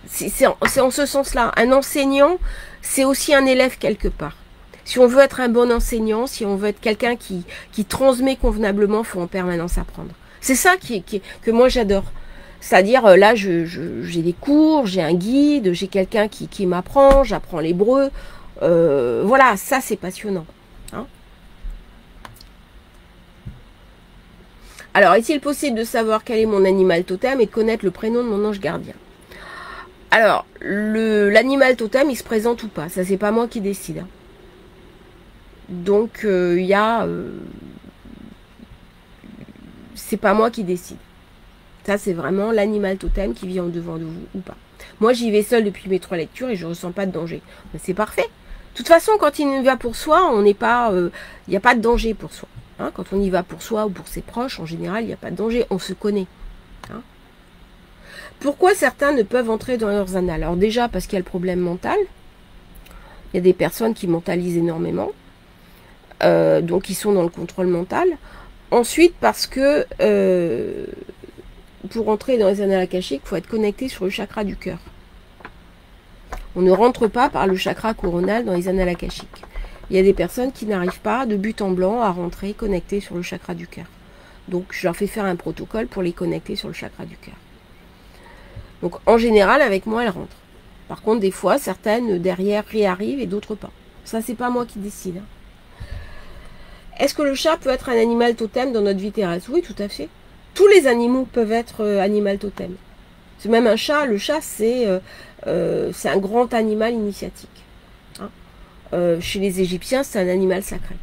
c'est en ce sens-là. Un enseignant, c'est aussi un élève quelque part. Si on veut être un bon enseignant, si on veut être quelqu'un qui transmet convenablement, il faut en permanence apprendre. C'est ça que moi, j'adore. C'est-à-dire, là, j'ai des cours, j'ai un guide, j'ai quelqu'un qui m'apprend, j'apprends l'hébreu. Voilà, ça, c'est passionnant. Hein. Alors, est-il possible de savoir quel est mon animal totem et de connaître le prénom de mon ange gardien? Alors, l'animal totem, il se présente ou pas? Ça, c'est pas moi qui décide. Hein. Donc, c'est pas moi qui décide. Ça, c'est vraiment l'animal totem qui vit en devant de vous ou pas. Moi, j'y vais seule depuis mes 3 lectures et je ressens pas de danger. Mais c'est parfait. De toute façon, quand il y va pour soi, on n'est pas, il n'y a pas de danger pour soi. Hein, quand on y va pour soi ou pour ses proches, en général, il n'y a pas de danger. On se connaît. Hein. Pourquoi certains ne peuvent entrer dans leurs annales? Alors déjà, parce qu'il y a le problème mental. Il y a des personnes qui mentalisent énormément. Donc, ils sont dans le contrôle mental. Ensuite, parce que pour entrer dans les annales akashiques, il faut être connecté sur le chakra du cœur. On ne rentre pas par le chakra coronal dans les annales akashiques. Il y a des personnes qui n'arrivent pas de but en blanc à rentrer connectées sur le chakra du cœur. Donc, je leur fais faire un protocole pour les connecter sur le chakra du cœur. Donc, en général, avec moi, elles rentrent. Par contre, des fois, certaines derrière réarrivent et d'autres pas. Ça, c'est pas moi qui décide. Est-ce que le chat peut être un animal totem dans notre vie terrestre? Oui, tout à fait. Tous les animaux peuvent être animal totem. C'est même un chat. Le chat, c'est un grand animal initiatique. Hein. Chez les Égyptiens, c'est un animal sacré.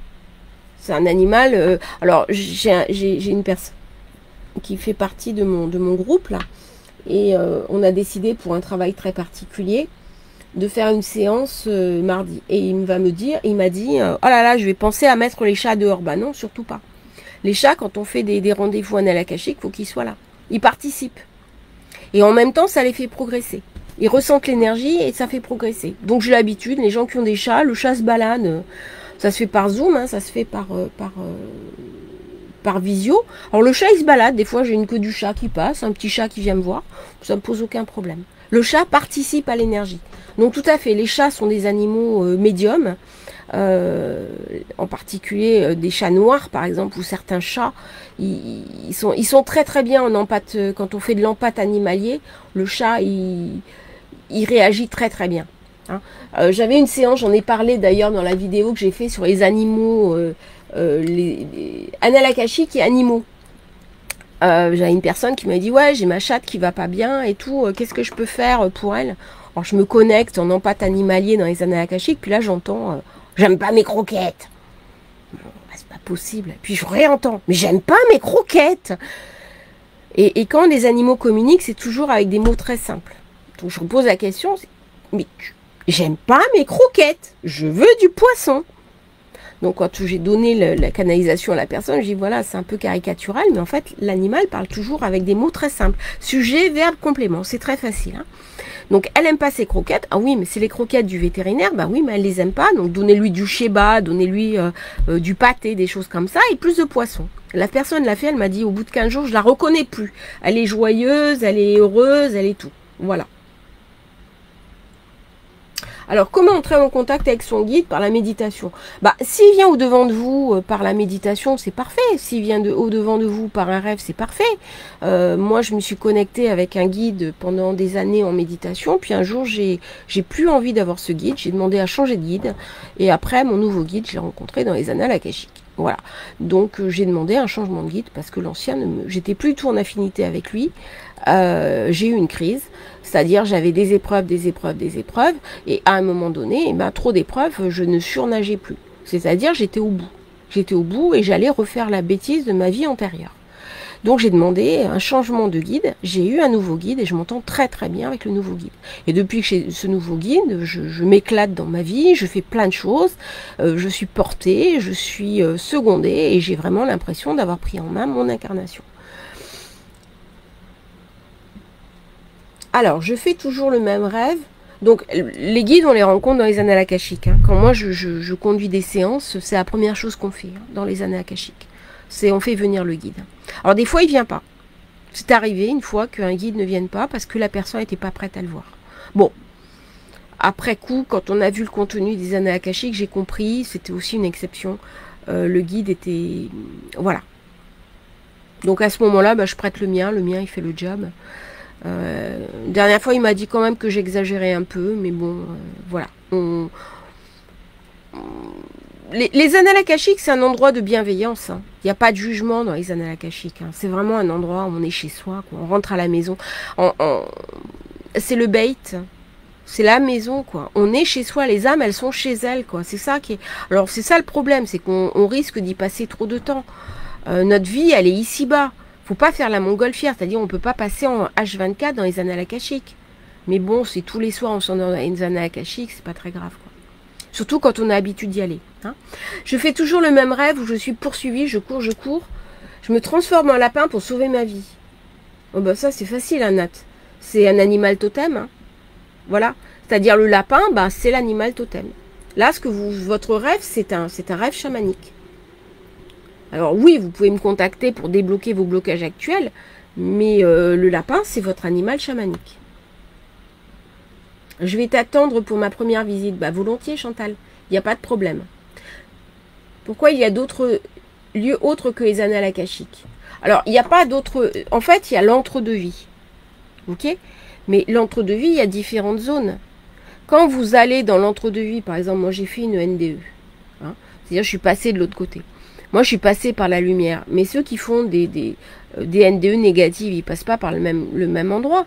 C'est un animal... alors, j'ai une personne qui fait partie de mon groupe, là. Et on a décidé, pour un travail très particulier, de faire une séance mardi. Et il m'a dit, oh là là, je vais penser à mettre les chats dehors. Bah non, surtout pas. Les chats, quand on fait des rendez-vous annales akashiques, il faut qu'ils soient là. Ils participent. Et en même temps, ça les fait progresser. Ils ressentent l'énergie et ça fait progresser. Donc j'ai l'habitude, les gens qui ont des chats, le chat se balade, ça se fait par Zoom, hein, ça se fait par visio. Alors le chat il se balade, des fois j'ai une queue du chat qui passe, un petit chat qui vient me voir, ça me pose aucun problème. Le chat participe à l'énergie. Donc tout à fait, les chats sont des animaux médiums, en particulier des chats noirs par exemple, ou certains chats, ils sont très très bien en empathie. Quand on fait de l'empathie animalier, le chat il réagit très très bien. Hein. J'avais une séance, j'en ai parlé d'ailleurs dans la vidéo que j'ai fait sur les animaux, les annales akashiques et animaux. J'avais une personne qui m'a dit ouais, j'ai ma chatte qui va pas bien et tout, qu'est-ce que je peux faire pour elle? Alors je me connecte en empathie animalier dans les annales akashiques, puis là j'entends j'aime pas mes croquettes. Bon, bah, c'est pas possible. Puis je réentends mais j'aime pas mes croquettes. Et quand les animaux communiquent, c'est toujours avec des mots très simples. Donc je me pose la question, mais j'aime pas mes croquettes, je veux du poisson. Donc quand j'ai donné la canalisation à la personne, je dis voilà, c'est un peu caricatural, mais en fait l'animal parle toujours avec des mots très simples. Sujet, verbe, complément, c'est très facile. Hein. Donc elle aime pas ses croquettes, ah oui mais c'est les croquettes du vétérinaire, bah oui mais elle les aime pas, donc donnez-lui du sheba, donnez-lui du pâté, des choses comme ça, et plus de poisson. La personne l'a fait, elle m'a dit au bout de 15 jours, je la reconnais plus. Elle est joyeuse, elle est heureuse, elle est tout. Voilà. Alors, comment entrer en contact avec son guide? Par la méditation. Bah, s'il vient au-devant de vous par la méditation, c'est parfait. S'il vient au-devant de vous par un rêve, c'est parfait. Moi, je me suis connectée avec un guide pendant des années en méditation. Puis un jour, j'ai plus envie d'avoir ce guide. J'ai demandé à changer de guide. Et après, mon nouveau guide, je l'ai rencontré dans les annales akashiques. Voilà. Donc, j'ai demandé un changement de guide parce que l'ancien, j'étais plus du tout en affinité avec lui. J'ai eu une crise, c'est-à-dire j'avais des épreuves, et à un moment donné, eh ben, trop d'épreuves, je ne surnageais plus. C'est-à-dire j'étais au bout. J'étais au bout et j'allais refaire la bêtise de ma vie antérieure. Donc j'ai demandé un changement de guide, j'ai eu un nouveau guide et je m'entends très très bien avec le nouveau guide. Et depuis que j'ai ce nouveau guide, je m'éclate dans ma vie, je fais plein de choses, je suis portée, je suis secondée et j'ai vraiment l'impression d'avoir pris en main mon incarnation. Alors, je fais toujours le même rêve. Donc, les guides, on les rencontre dans les annales akashiques. Hein. Quand moi, je conduis des séances, c'est la première chose qu'on fait dans les annales akashiques. C'est on fait venir le guide. Alors, des fois, il ne vient pas. C'est arrivé une fois qu'un guide ne vienne pas parce que la personne n'était pas prête à le voir. Bon, après coup, quand on a vu le contenu des annales akashiques, j'ai compris, c'était aussi une exception. Le guide était... Voilà. Donc, à ce moment-là, bah, je prête le mien il fait le job. Dernière fois il m'a dit quand même que j'exagérais un peu, mais bon, voilà. Les annales akashiques, c'est un endroit de bienveillance. Hein. Il n'y a pas de jugement dans les annales akashiques. Hein. C'est vraiment un endroit où on est chez soi, quoi. On rentre à la maison. C'est le bait. C'est la maison, quoi. On est chez soi, les âmes, elles sont chez elles, quoi. C'est ça qui est... Alors, c'est ça le problème, c'est qu'on risque d'y passer trop de temps. Notre vie, elle est ici-bas. Faut pas faire la montgolfière, c'est-à-dire on peut pas passer en H24 dans les annales akashiques. Mais bon, c'est tous les soirs on s'en dans les annales akashiques, c'est pas très grave, quoi. Surtout quand on a l'habitude d'y aller. Hein. Je fais toujours le même rêve où je suis poursuivie, je cours. Je me transforme en lapin pour sauver ma vie. Oh bah ça c'est facile, hein, Nat. C'est un animal totem. Hein. Voilà. C'est-à-dire le lapin, bah, c'est l'animal totem. Là, votre rêve, c'est un rêve chamanique. Alors oui, vous pouvez me contacter pour débloquer vos blocages actuels, mais le lapin, c'est votre animal chamanique. Je vais t'attendre pour ma première visite. Bah volontiers, Chantal, il n'y a pas de problème. Pourquoi il y a d'autres lieux autres que les annales akashiques? Alors, il n'y a pas d'autres... En fait, il y a l'entre-deux-vie. Ok? Mais l'entre-deux-vie, il y a différentes zones. Quand vous allez dans l'entre-deux-vie, par exemple, moi j'ai fait une NDE. Hein, c'est-à-dire, je suis passée de l'autre côté. Moi, je suis passée par la lumière. Mais ceux qui font des NDE négatives, ils ne passent pas par le même endroit.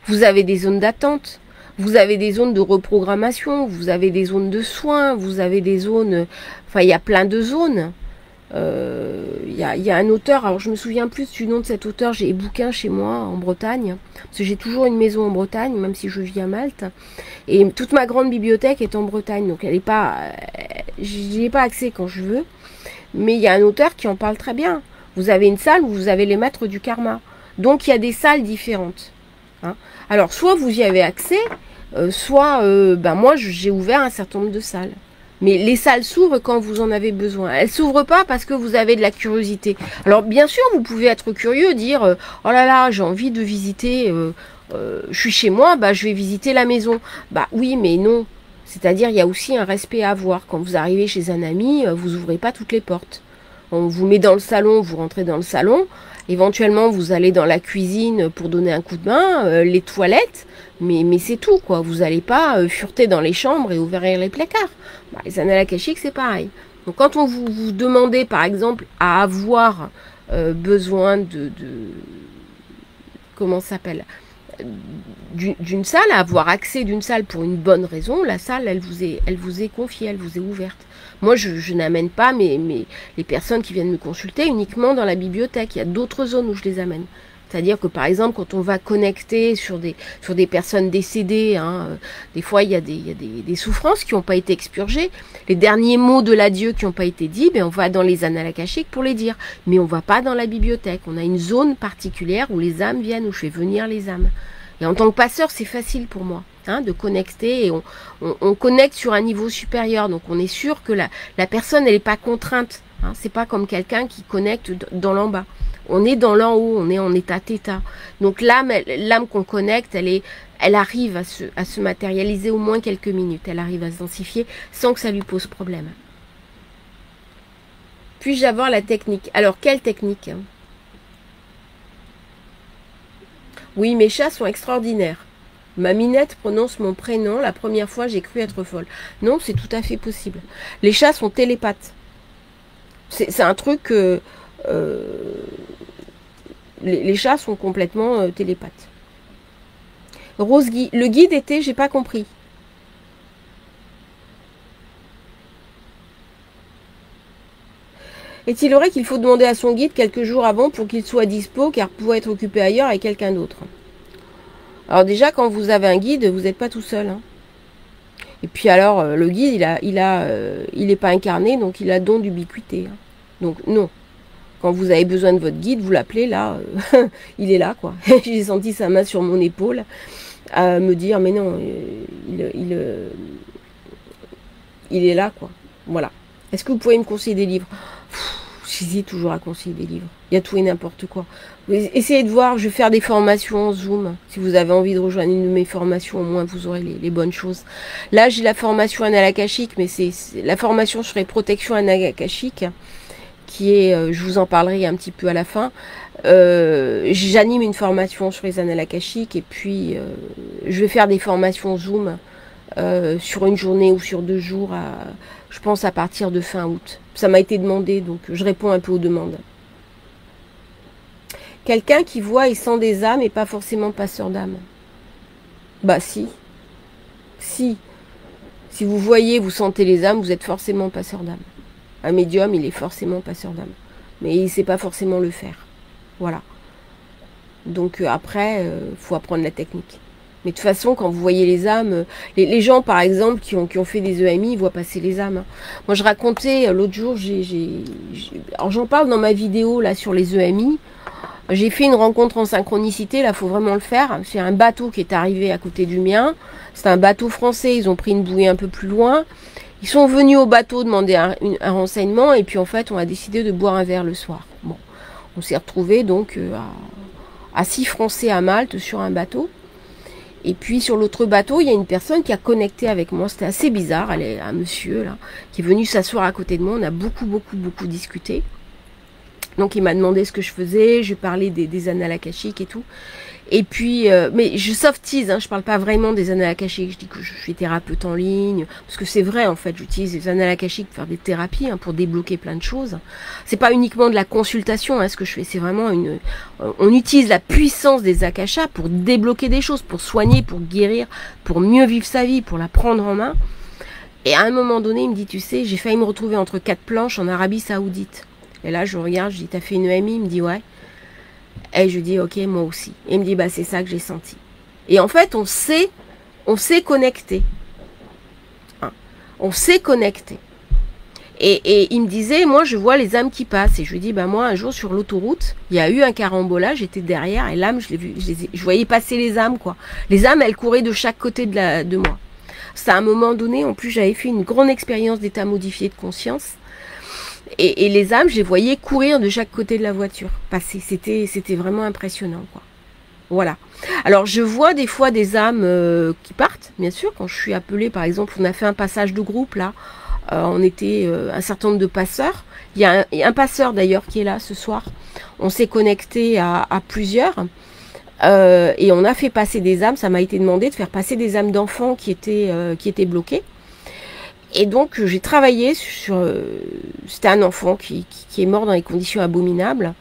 Vous avez des zones d'attente. Vous avez des zones de reprogrammation. Vous avez des zones de soins. Vous avez des zones... Enfin, il y a plein de zones. Il y a un auteur, alors je me souviens plus du nom de cet auteur, j'ai des bouquins chez moi en Bretagne, parce que j'ai toujours une maison en Bretagne, même si je vis à Malte, et toute ma grande bibliothèque est en Bretagne, donc elle est pas, j'y ai pas accès quand je veux, mais il y a un auteur qui en parle très bien. Vous avez une salle où vous avez les maîtres du karma, donc il y a des salles différentes. hein. Alors, soit vous y avez accès, soit moi, j'ai ouvert un certain nombre de salles. Mais les salles s'ouvrent quand vous en avez besoin. Elles s'ouvrent pas parce que vous avez de la curiosité. Alors, bien sûr, vous pouvez être curieux, dire oh là là, j'ai envie de visiter, je suis chez moi, je vais visiter la maison. Oui, mais non. C'est-à-dire, il y a aussi un respect à avoir. Quand vous arrivez chez un ami, vous ouvrez pas toutes les portes. On vous met dans le salon, vous rentrez dans le salon. Éventuellement, vous allez dans la cuisine pour donner un coup de main, les toilettes, mais c'est tout, quoi. Vous n'allez pas fureter dans les chambres et ouvrir les placards. Les annales akashiques, c'est pareil. Donc, quand on vous demandez, par exemple, à avoir besoin comment ça s'appelle, d'une salle, à avoir accès d'une salle pour une bonne raison, la salle, elle vous est confiée, elle vous est ouverte. Moi, je n'amène pas les personnes qui viennent me consulter uniquement dans la bibliothèque. Il y a d'autres zones où je les amène. C'est-à-dire que, par exemple, quand on va connecter sur des personnes décédées, des fois, il y a des souffrances qui n'ont pas été expurgées. Les derniers mots de l'adieu qui n'ont pas été dits, on va dans les annales akashiques pour les dire. Mais on ne va pas dans la bibliothèque. On a une zone particulière où les âmes viennent, où je fais venir les âmes. Et en tant que passeur, c'est facile pour moi de connecter. Et on connecte sur un niveau supérieur. Donc, on est sûr que la personne, elle n'est pas contrainte. C'est pas comme quelqu'un qui connecte dans l'en bas. On est dans l'en haut, on est en état θ. Donc l'âme qu'on connecte, elle arrive à se matérialiser au moins quelques minutes. Elle arrive à se densifier sans que ça lui pose problème. Puis-je avoir la technique? Alors, quelle technique? Oui, mes chats sont extraordinaires. Ma Minette prononce mon prénom. La première fois, j'ai cru être folle. Non, c'est tout à fait possible. Les chats sont télépathes. C'est un truc que... les chats sont complètement télépathes. Rose Guy, le guide était, j'ai pas compris. Est-il vrai qu'il faut demander à son guide quelques jours avant pour qu'il soit dispo, car pouvait être occupé ailleurs avec quelqu'un d'autre? Alors déjà, quand vous avez un guide, vous n'êtes pas tout seul. Et puis alors, le guide, il n'est pas incarné, donc il a don d'ubiquité. Donc non. Quand vous avez besoin de votre guide, vous l'appelez là, il est là, quoi. J'ai senti sa main sur mon épaule à me dire, mais non, il est là, quoi. Voilà. Est-ce que vous pouvez me conseiller des livres? J'hésite toujours à conseiller des livres. Il y a tout et n'importe quoi. Essayez de voir, je vais faire des formations en Zoom. Si vous avez envie de rejoindre une de mes formations, au moins vous aurez les bonnes choses. Là, j'ai la formation annales akashiques, mais c'est la formation sur les protections annales akashiques, qui est, je vous en parlerai un petit peu à la fin. J'anime une formation sur les annales akashiques, et puis je vais faire des formations Zoom sur une journée ou sur 2 jours, je pense à partir de fin août. Ça m'a été demandé, donc je réponds un peu aux demandes. Quelqu'un qui voit et sent des âmes et pas forcément passeur d'âmes. Si. Si vous voyez, vous sentez les âmes, vous êtes forcément passeur d'âmes. Un médium, il est forcément passeur d'âme. Mais il ne sait pas forcément le faire. Voilà. Donc après, faut apprendre la technique. Mais de toute façon, quand vous voyez les âmes, les gens, par exemple, qui ont fait des EMI, ils voient passer les âmes. Moi, je racontais, l'autre jour, alors j'en parle dans ma vidéo, là, sur les EMI. J'ai fait une rencontre en synchronicité, là, faut vraiment le faire. C'est un bateau qui est arrivé à côté du mien. C'est un bateau français, ils ont pris une bouée un peu plus loin. Ils sont venus au bateau demander un renseignement, et puis en fait, on a décidé de boire un verre le soir. Bon, on s'est retrouvés donc à 6 Français à Malte sur un bateau. Et puis sur l'autre bateau, il y a une personne qui a connecté avec moi. C'était assez bizarre. Elle est un monsieur là qui est venu s'asseoir à côté de moi. On a beaucoup discuté. Donc il m'a demandé ce que je faisais. Je parlais des annales akashiques et tout. Et puis, mais je softise, je parle pas vraiment des annales akashiques. Je dis que je suis thérapeute en ligne, parce que c'est vrai en fait. J'utilise les annales akashiques pour faire des thérapies, pour débloquer plein de choses. C'est pas uniquement de la consultation, ce que je fais. C'est vraiment on utilise la puissance des akashas pour débloquer des choses, pour soigner, pour guérir, pour mieux vivre sa vie, pour la prendre en main. Et à un moment donné, il me dit, tu sais, j'ai failli me retrouver entre 4 planches en Arabie Saoudite. Et là, je regarde, je dis, t'as fait une EMI? Il me dit, ouais. Et je dis, ok, moi aussi. Et il me dit, c'est ça que j'ai senti. Et en fait, on s'est connecté. On s'est connecté. Et il me disait, moi je vois les âmes qui passent. Et je lui dis, bah moi un jour sur l'autoroute, il y a eu un carambolage, j'étais derrière et l'âme, je l'ai vu, je voyais passer les âmes quoi. Les âmes, elles couraient de chaque côté de moi. C'est à un moment donné, en plus j'avais fait une grande expérience d'état modifié de conscience. Et les âmes, je les voyais courir de chaque côté de la voiture, passer. C'était vraiment impressionnant quoi. Voilà. Alors je vois des fois des âmes qui partent, bien sûr, quand je suis appelée, par exemple, on a fait un passage de groupe là. On était un certain nombre de passeurs. Il y a un passeur d'ailleurs qui est là ce soir. On s'est connecté à plusieurs et on a fait passer des âmes. Ça m'a été demandé de faire passer des âmes d'enfants qui étaient bloquées. Et donc j'ai travaillé sur... C'était un enfant qui est mort dans des conditions abominables.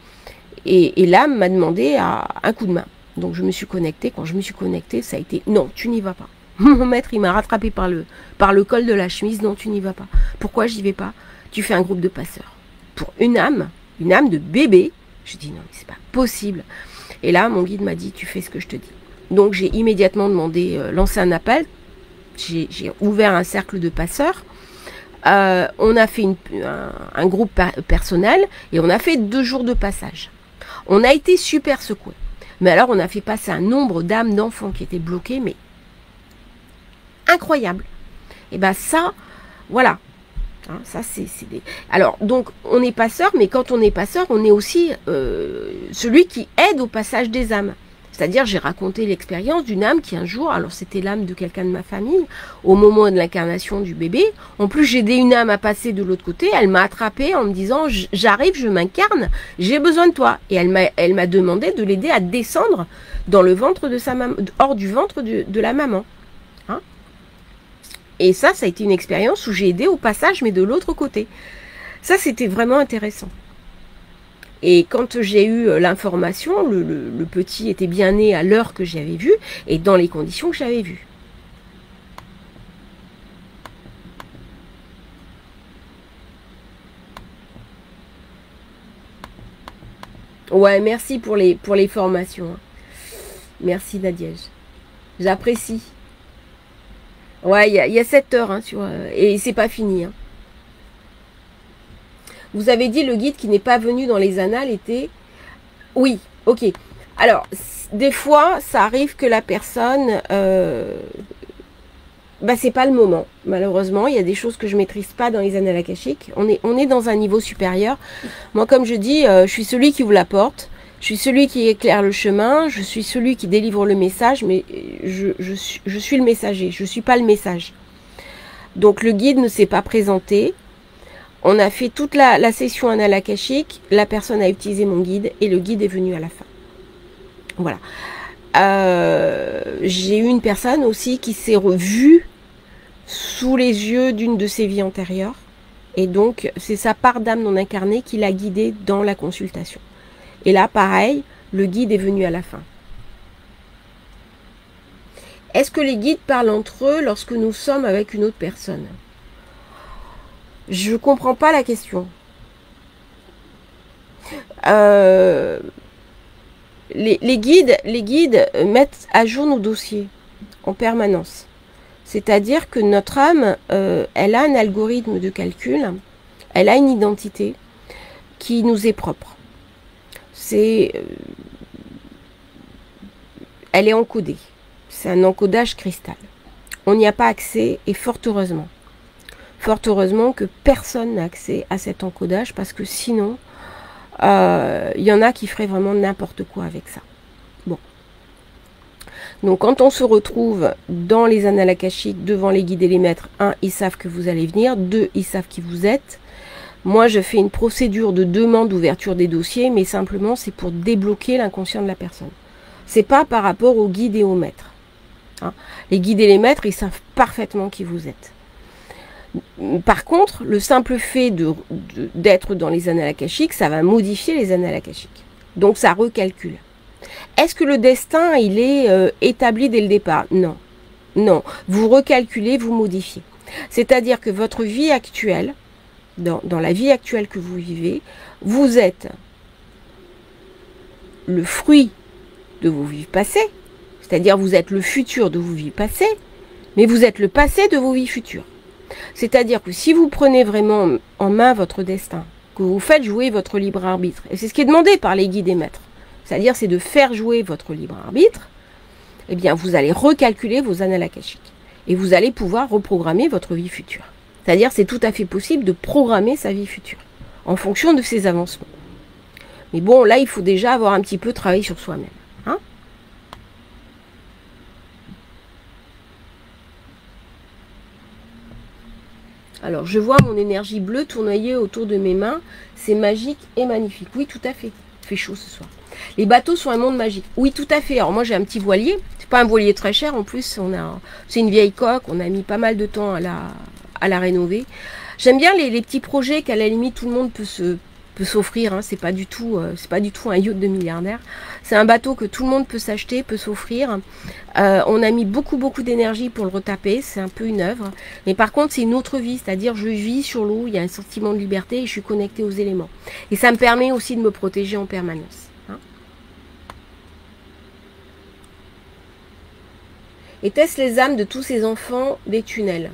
Et l'âme m'a demandé un coup de main. Donc je me suis connectée. Quand je me suis connectée, ça a été non, tu n'y vas pas. Mon maître, il m'a rattrapé par le col de la chemise. Non, tu n'y vas pas. Pourquoi j'y vais pas? Tu fais un groupe de passeurs. Pour une âme de bébé. Je dis non, mais c'est pas possible. Et là, mon guide m'a dit, tu fais ce que je te dis. Donc j'ai immédiatement demandé, lancé un appel. J'ai ouvert un cercle de passeurs. On a fait un groupe personnel et on a fait 2 jours de passage. On a été super secoués. Mais alors, on a fait passer un nombre d'âmes d'enfants qui étaient bloqués, mais incroyable. Et ben ça, voilà. Hein, ça c'est des... Alors donc on est passeur, mais quand on est passeur, on est aussi celui qui aide au passage des âmes. C'est-à-dire, j'ai raconté l'expérience d'une âme qui un jour, alors c'était l'âme de quelqu'un de ma famille, au moment de l'incarnation du bébé. En plus, j'ai aidé une âme à passer de l'autre côté. Elle m'a attrapée en me disant, j'arrive, je m'incarne, j'ai besoin de toi. Et elle m'a demandé de l'aider à descendre dans le ventre de sa maman, hors du ventre de la maman. Hein? Et ça a été une expérience où j'ai aidé au passage, mais de l'autre côté. Ça, c'était vraiment intéressant. Et quand j'ai eu l'information, le petit était bien né à l'heure que j'avais vu et dans les conditions que j'avais vues. Ouais, merci pour les formations. Merci Nadiège. J'apprécie. Ouais, il y a 7 heures hein, et c'est pas fini. Hein. Vous avez dit le guide qui n'est pas venu dans les annales était... Oui, ok. Alors, des fois, ça arrive que la personne... c'est pas le moment, malheureusement. Il y a des choses que je maîtrise pas dans les annales akashiques. On est dans un niveau supérieur. Moi, comme je dis, je suis celui qui vous l'apporte. Je suis celui qui éclaire le chemin. Je suis celui qui délivre le message. Mais je suis le messager. Je ne suis pas le message. Donc, le guide ne s'est pas présenté. On a fait toute la session annale akashique, la personne a utilisé mon guide et le guide est venu à la fin. Voilà. J'ai eu une personne aussi qui s'est revue sous les yeux d'une de ses vies antérieures. Et donc, c'est sa part d'âme non incarnée qui l'a guidée dans la consultation. Et là, pareil, le guide est venu à la fin. Est-ce que les guides parlent entre eux lorsque nous sommes avec une autre personne ? Je ne comprends pas la question. Les guides mettent à jour nos dossiers en permanence. C'est-à-dire que notre âme, elle a un algorithme de calcul, elle a une identité qui nous est propre. Elle est encodée. C'est un encodage cristal. On n'y a pas accès et fort heureusement. Fort heureusement que personne n'a accès à cet encodage parce que sinon, il y en a qui feraient vraiment n'importe quoi avec ça. Bon. Donc quand on se retrouve dans les annales akashiques devant les guides et les maîtres, 1, ils savent que vous allez venir, 2, ils savent qui vous êtes. Moi, je fais une procédure de demande d'ouverture des dossiers, mais simplement c'est pour débloquer l'inconscient de la personne. C'est pas par rapport aux guides et aux maîtres. Hein. Les guides et les maîtres, ils savent parfaitement qui vous êtes. Par contre, le simple fait d'être dans les annales akashiques, ça va modifier les annales akashiques. Donc ça recalcule. Est-ce que le destin, il est établi dès le départ? Non. Non. Vous recalculez, vous modifiez. C'est-à-dire que votre vie actuelle, dans la vie actuelle que vous vivez, vous êtes le fruit de vos vies passées. C'est-à-dire vous êtes le futur de vos vies passées, mais vous êtes le passé de vos vies futures. C'est-à-dire que si vous prenez vraiment en main votre destin, que vous faites jouer votre libre arbitre, et c'est ce qui est demandé par les guides et maîtres, c'est-à-dire c'est de faire jouer votre libre arbitre, eh bien vous allez recalculer vos annales akashiques. Et vous allez pouvoir reprogrammer votre vie future. C'est-à-dire c'est tout à fait possible de programmer sa vie future, en fonction de ses avancements. Mais bon, là il faut déjà avoir un petit peu travaillé sur soi-même. Hein? Alors je vois mon énergie bleue tournoyer autour de mes mains, c'est magique et magnifique. Oui, tout à fait. Il fait chaud ce soir. Les bateaux sont un monde magique. Oui, tout à fait. Alors moi j'ai un petit voilier. C'est pas un voilier très cher en plus. C'est une vieille coque. On a mis pas mal de temps à la rénover. J'aime bien les petits projets qu'à la limite tout le monde peut s'offrir. Hein. C'est pas du tout un yacht de milliardaire. C'est un bateau que tout le monde peut s'acheter, peut s'offrir. On a mis beaucoup d'énergie pour le retaper. C'est un peu une œuvre. Mais par contre c'est une autre vie. C'est-à-dire je vis sur l'eau. Il y a un sentiment de liberté et je suis connectée aux éléments. Et ça me permet aussi de me protéger en permanence. Était-ce les âmes de tous ces enfants des tunnels?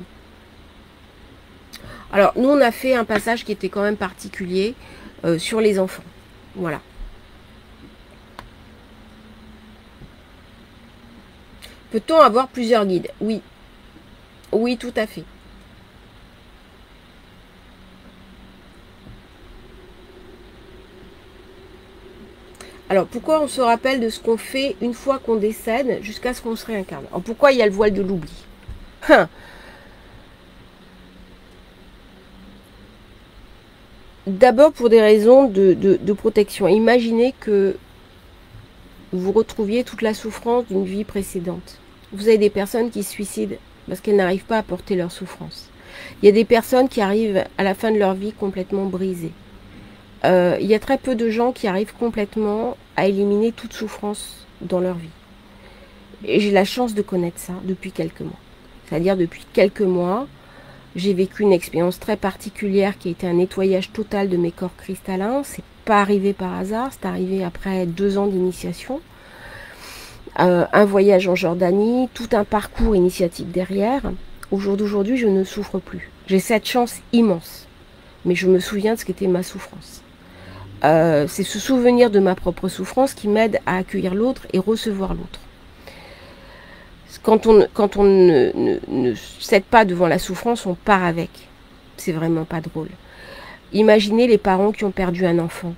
Alors, nous, on a fait un passage qui était quand même particulier sur les enfants. Voilà. Peut-on avoir plusieurs guides? Oui. Oui, tout à fait. Alors, pourquoi on se rappelle de ce qu'on fait une fois qu'on décède jusqu'à ce qu'on se réincarne? Alors, pourquoi il y a le voile de l'oubli? D'abord pour des raisons de protection. Imaginez que vous retrouviez toute la souffrance d'une vie précédente. Vous avez des personnes qui se suicident parce qu'elles n'arrivent pas à porter leur souffrance. Il y a des personnes qui arrivent à la fin de leur vie complètement brisées. Il y a très peu de gens qui arrivent complètement à éliminer toute souffrance dans leur vie. Et j'ai la chance de connaître ça depuis quelques mois. C'est-à-dire depuis quelques mois, j'ai vécu une expérience très particulière qui a été un nettoyage total de mes corps cristallins. C'est pas arrivé par hasard, c'est arrivé après 2 ans d'initiation. Un voyage en Jordanie, tout un parcours initiatique derrière. Au jour d'aujourd'hui, je ne souffre plus. J'ai cette chance immense. Mais je me souviens de ce qu'était ma souffrance. C'est ce souvenir de ma propre souffrance qui m'aide à accueillir l'autre et recevoir l'autre. Quand on ne cède pas devant la souffrance, on part avec. C'est vraiment pas drôle. Imaginez les parents qui ont perdu un enfant.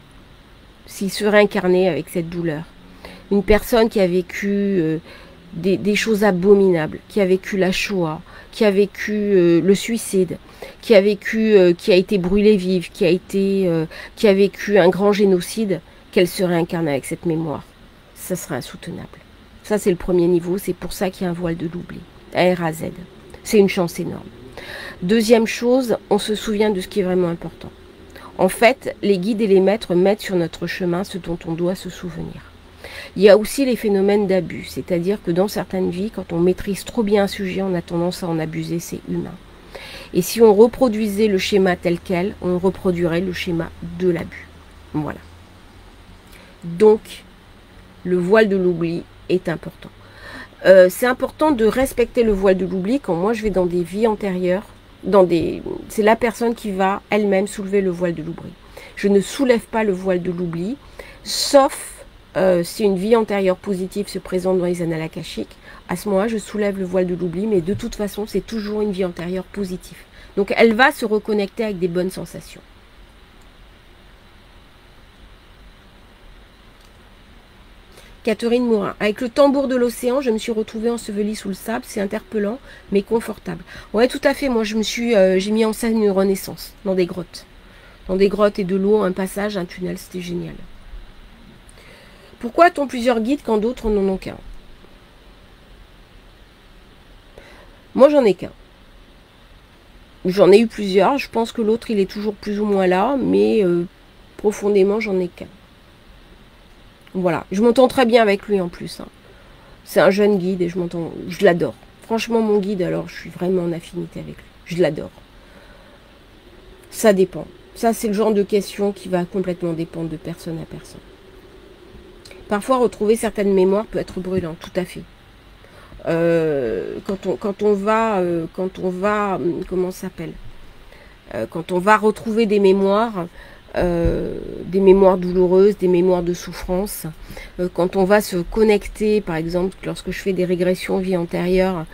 S'ils se réincarnaient avec cette douleur. Une personne qui a vécu des choses abominables, qui a vécu la Shoah, qui a vécu le suicide, qui a été brûlée vive, qui a vécu un grand génocide, qu'elle se réincarne avec cette mémoire. Ça serait insoutenable. Ça, c'est le premier niveau. C'est pour ça qu'il y a un voile de l'oubli. R à Z. C'est une chance énorme. Deuxième chose, on se souvient de ce qui est vraiment important. En fait, les guides et les maîtres mettent sur notre chemin ce dont on doit se souvenir. Il y a aussi les phénomènes d'abus. C'est-à-dire que dans certaines vies, quand on maîtrise trop bien un sujet, on a tendance à en abuser. C'est humain. Et si on reproduisait le schéma tel quel, on reproduirait le schéma de l'abus. Voilà. Donc, le voile de l'oubli est important. C'est important de respecter le voile de l'oubli quand moi je vais dans des vies antérieures, c'est la personne qui va elle-même soulever le voile de l'oubli. Je ne soulève pas le voile de l'oubli, sauf si une vie antérieure positive se présente dans les annales akashiques. À ce moment-là, je soulève le voile de l'oubli, mais de toute façon, c'est toujours une vie antérieure positive. Donc elle va se reconnecter avec des bonnes sensations. Catherine Morin. Avec le tambour de l'océan, je me suis retrouvée ensevelie sous le sable. C'est interpellant, mais confortable. Ouais, tout à fait. Moi, j'ai mis en scène une renaissance dans des grottes. Dans des grottes et de l'eau, un passage, un tunnel. C'était génial. Pourquoi a-t-on plusieurs guides quand d'autres n'en ont qu'un? Moi, j'en ai qu'un. J'en ai eu plusieurs. Je pense que l'autre, il est toujours plus ou moins là, mais profondément, j'en ai qu'un. Voilà, je m'entends très bien avec lui en plus. Hein. C'est un jeune guide et je l'adore. Franchement, mon guide, alors, je suis vraiment en affinité avec lui. Je l'adore. Ça dépend. Ça, c'est le genre de question qui va complètement dépendre de personne à personne. Parfois, retrouver certaines mémoires peut être brûlant, tout à fait. comment ça s'appelle, quand on va retrouver des mémoires douloureuses, des mémoires de souffrance, quand on va se connecter, par exemple, lorsque je fais des régressions vie antérieure,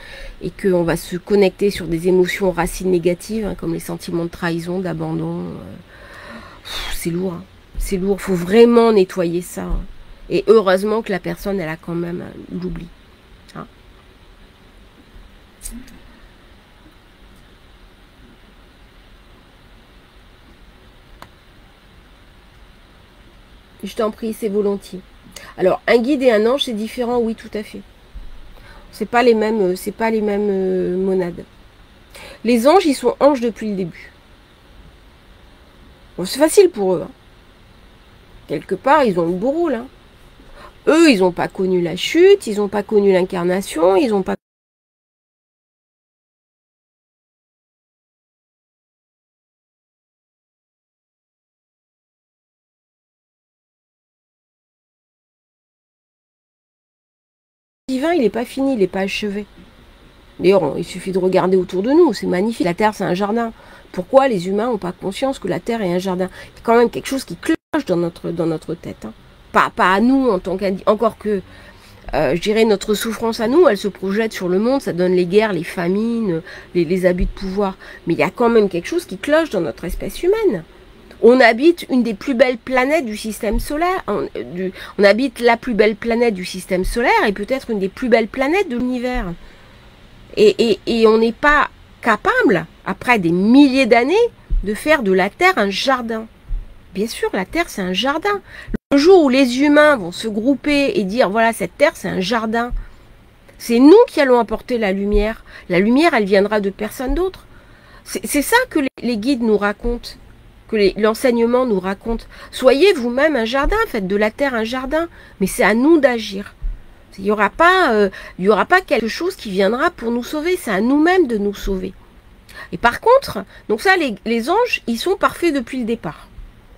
et qu'on va se connecter sur des émotions racines négatives, hein, comme les sentiments de trahison, d'abandon, c'est lourd, hein. C'est lourd, faut vraiment nettoyer ça, hein. Et heureusement que la personne, elle a quand même l'oubli. Hein. Je t'en prie, c'est volontiers. Alors, un guide et un ange, c'est différent, oui, tout à fait. C'est pas les mêmes monades. Les anges, ils sont anges depuis le début. Bon, c'est facile pour eux. Hein. Quelque part, ils ont le beau rôle. Hein. Eux, ils n'ont pas connu la chute, ils n'ont pas connu l'incarnation, ils n'ont pas... Le divin, il n'est pas fini, il n'est pas achevé. D'ailleurs, il suffit de regarder autour de nous, c'est magnifique. La Terre, c'est un jardin. Pourquoi les humains n'ont pas conscience que la Terre est un jardin? Il y a quand même quelque chose qui cloche dans notre tête. Hein. Pas à nous, en tant qu'individu. Encore que, je dirais, notre souffrance à nous, elle se projette sur le monde, ça donne les guerres, les famines, les abus de pouvoir. Mais il y a quand même quelque chose qui cloche dans notre espèce humaine. On habite une des plus belles planètes du système solaire. On habite la plus belle planète du système solaire et peut-être une des plus belles planètes de l'univers. Et on n'est pas capable, après des milliers d'années, de faire de la Terre un jardin. Bien sûr, la Terre, c'est un jardin. Le jour où les humains vont se grouper et dire, voilà, cette Terre, c'est un jardin, c'est nous qui allons apporter la lumière. La lumière, elle viendra de personne d'autre. C'est ça que les guides nous racontent, que l'enseignement nous raconte. Soyez vous-même un jardin, faites de la Terre un jardin, mais c'est à nous d'agir. Il n'y aura pas quelque chose qui viendra pour nous sauver, c'est à nous-mêmes de nous sauver. Et par contre, donc ça, les anges, ils sont parfaits depuis le départ.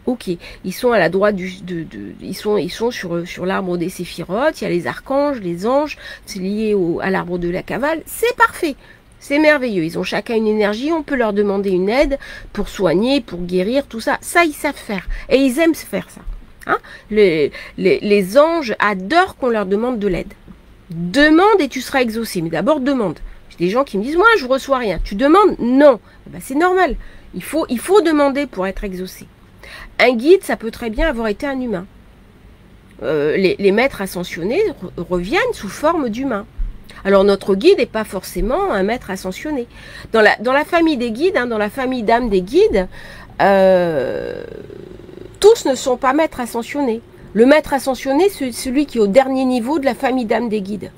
Ok, ils sont à la droite ils sont sur l'arbre des séphirotes, il y a les archanges, les anges, c'est lié à l'arbre de la cavale, c'est parfait. C'est merveilleux, ils ont chacun une énergie, on peut leur demander une aide pour soigner, pour guérir, tout ça. Ça, ils savent faire. Et ils aiment faire ça. Hein, les anges adorent qu'on leur demande de l'aide. Demande et tu seras exaucé. Mais d'abord, demande. J'ai des gens qui me disent, moi, je ne reçois rien. Tu demandes? Non. Ben, c'est normal. Il faut demander pour être exaucé. Un guide, ça peut très bien avoir été un humain. Les maîtres ascensionnés reviennent sous forme d'humains. Alors notre guide n'est pas forcément un maître ascensionné. Dans la famille des guides, hein, dans la famille d'âmes des guides, tous ne sont pas maîtres ascensionnés. Le maître ascensionné, c'est celui qui est au dernier niveau de la famille d'âmes des guides.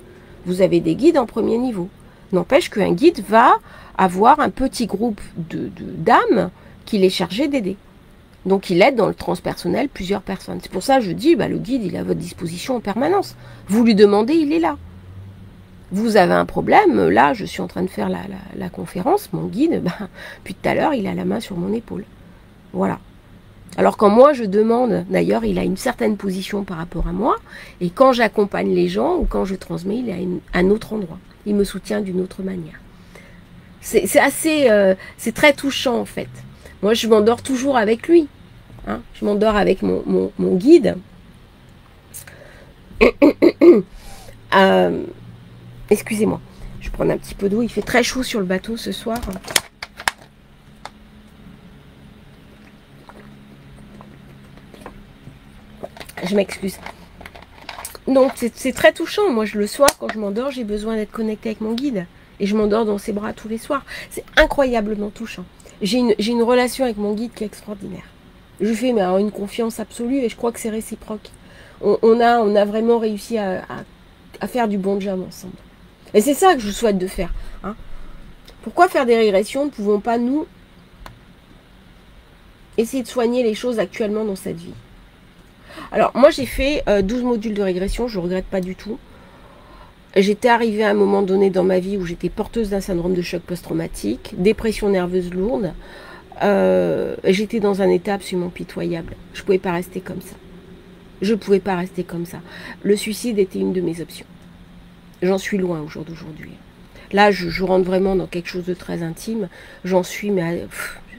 Vous avez des guides en premier niveau. N'empêche qu'un guide va avoir un petit groupe d'âmes qu'il est chargé d'aider. Donc il aide dans le transpersonnel plusieurs personnes. C'est pour ça que je dis, le guide, il est à votre disposition en permanence. Vous lui demandez, il est là. Vous avez un problème, là je suis en train de faire la conférence, mon guide, puis tout à l'heure il a la main sur mon épaule. Voilà. Alors quand moi je demande, d'ailleurs il a une certaine position par rapport à moi, et quand j'accompagne les gens ou quand je transmets, il est à un autre endroit. Il me soutient d'une autre manière. C'est assez, c'est très touchant en fait. Moi je m'endors toujours avec lui. Hein, je m'endors avec mon guide. Excusez-moi, je prends un petit peu d'eau. Il fait très chaud sur le bateau ce soir. Je m'excuse. Donc c'est très touchant. Moi, le soir, quand je m'endors, j'ai besoin d'être connectée avec mon guide. Et je m'endors dans ses bras tous les soirs. C'est incroyablement touchant. J'ai une relation avec mon guide qui est extraordinaire. Je fais une confiance absolue et je crois que c'est réciproque. On a vraiment réussi à faire du bon job ensemble. Et c'est ça que je vous souhaite de faire. Hein. Pourquoi faire des régressions? Ne pouvons pas, nous, essayer de soigner les choses actuellement dans cette vie? Alors, moi, j'ai fait 12 modules de régression. Je ne regrette pas du tout. J'étais arrivée à un moment donné dans ma vie où j'étais porteuse d'un syndrome de choc post-traumatique, dépression nerveuse lourde. J'étais dans un état absolument pitoyable. Je ne pouvais pas rester comme ça. Je ne pouvais pas rester comme ça. Le suicide était une de mes options. J'en suis loin au jour d'aujourd'hui. Là, je rentre vraiment dans quelque chose de très intime. J'en suis, mais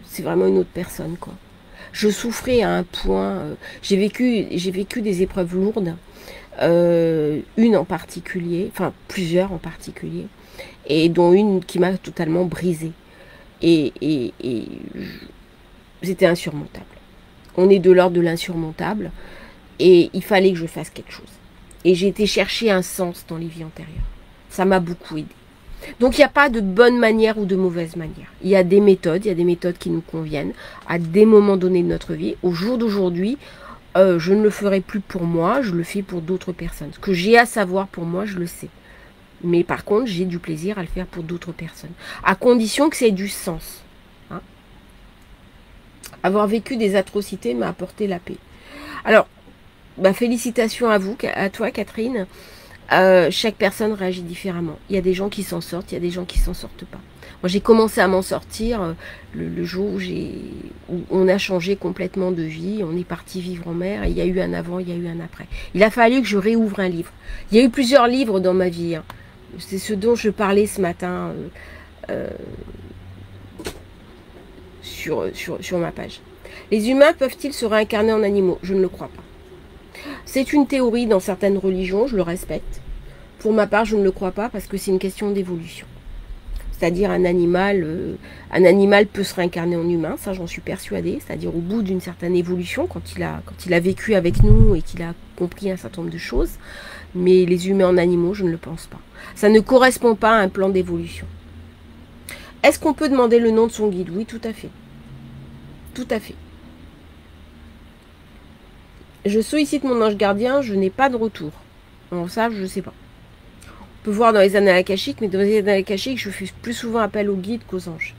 c'est vraiment une autre personne, quoi. Je souffrais à un point. J'ai vécu des épreuves lourdes. Une en particulier, enfin plusieurs en particulier, et dont une qui m'a totalement brisée. Et c'était insurmontable. On est de l'ordre de l'insurmontable, et il fallait que je fasse quelque chose. Et j'ai été chercher un sens dans les vies antérieures. Ça m'a beaucoup aidé. Donc il n'y a pas de bonne manière ou de mauvaise manière. Il y a des méthodes qui nous conviennent à des moments donnés de notre vie. Au jour d'aujourd'hui, je ne le ferai plus pour moi, je le fais pour d'autres personnes. Ce que j'ai à savoir pour moi, je le sais. Mais par contre, j'ai du plaisir à le faire pour d'autres personnes. À condition que ça ait du sens. Hein. Avoir vécu des atrocités m'a apporté la paix. Alors, félicitations à vous, à toi Catherine. Chaque personne réagit différemment. Il y a des gens qui s'en sortent, il y a des gens qui s'en sortent pas. Moi, j'ai commencé à m'en sortir le jour où on a changé complètement de vie. On est parti vivre en mer et il y a eu un avant, il y a eu un après. Il a fallu que je réouvre un livre. Il y a eu plusieurs livres dans ma vie. Hein. C'est ce dont je parlais ce matin sur ma page. Les humains peuvent-ils se réincarner en animaux? Je ne le crois pas. C'est une théorie dans certaines religions, je le respecte. Pour ma part, je ne le crois pas parce que c'est une question d'évolution. C'est-à-dire un animal peut se réincarner en humain, ça j'en suis persuadée. C'est-à-dire au bout d'une certaine évolution, quand il a vécu avec nous et qu'il a compris un certain nombre de choses. Mais les humains en animaux, je ne le pense pas. Ça ne correspond pas à un plan d'évolution. Est-ce qu'on peut demander le nom de son guide? Oui, tout à fait. Tout à fait. Je sollicite mon ange gardien, je n'ai pas de retour. Alors ça, je ne sais pas. On peut voir dans les annales akashiques, mais dans les annales akashiques, je fais plus souvent appel aux guides qu'aux anges.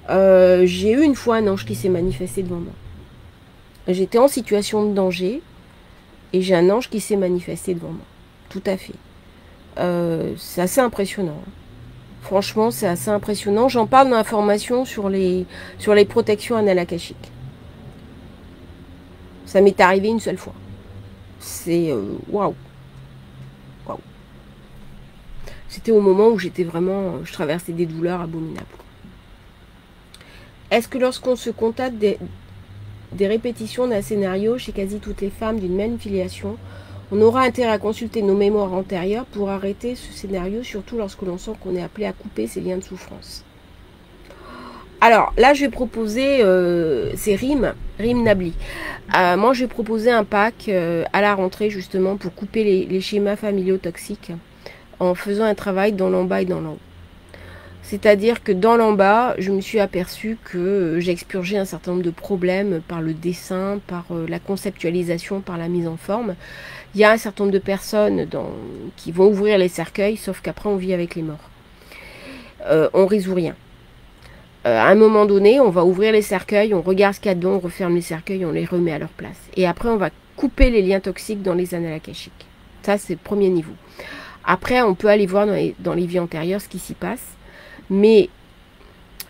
J'ai eu une fois un ange qui s'est manifesté devant moi. J'étais en situation de danger et j'ai un ange qui s'est manifesté devant moi. Tout à fait. C'est assez impressionnant. Franchement, c'est assez impressionnant. J'en parle dans la formation sur les protections annales akashiques. Ça m'est arrivé une seule fois. C'est waouh. Waouh. C'était au moment où j'étais vraiment, je traversais des douleurs abominables. Est-ce que lorsqu'on se contacte des répétitions d'un scénario chez quasi toutes les femmes d'une même filiation, on aura intérêt à consulter nos mémoires antérieures pour arrêter ce scénario, surtout lorsque l'on sent qu'on est appelé à couper ces liens de souffrance? Alors là, je vais proposer, c'est Rim Nabli. Moi, je vais proposer un pack à la rentrée justement pour couper les schémas familiaux toxiques en faisant un travail dans l'en bas et dans l'en haut. C'est-à-dire que dans l'en bas, je me suis aperçue que j'expurgeais un certain nombre de problèmes par le dessin, par la conceptualisation, par la mise en forme. Il y a un certain nombre de personnes qui vont ouvrir les cercueils, sauf qu'après on vit avec les morts. On résout rien. À un moment donné, on va ouvrir les cercueils, on regarde ce qu'il y a dedans, on referme les cercueils, on les remet à leur place. Et après, on va couper les liens toxiques dans les annales akashiques. Ça, c'est le premier niveau. Après, on peut aller voir dans les vies antérieures ce qui s'y passe. Mais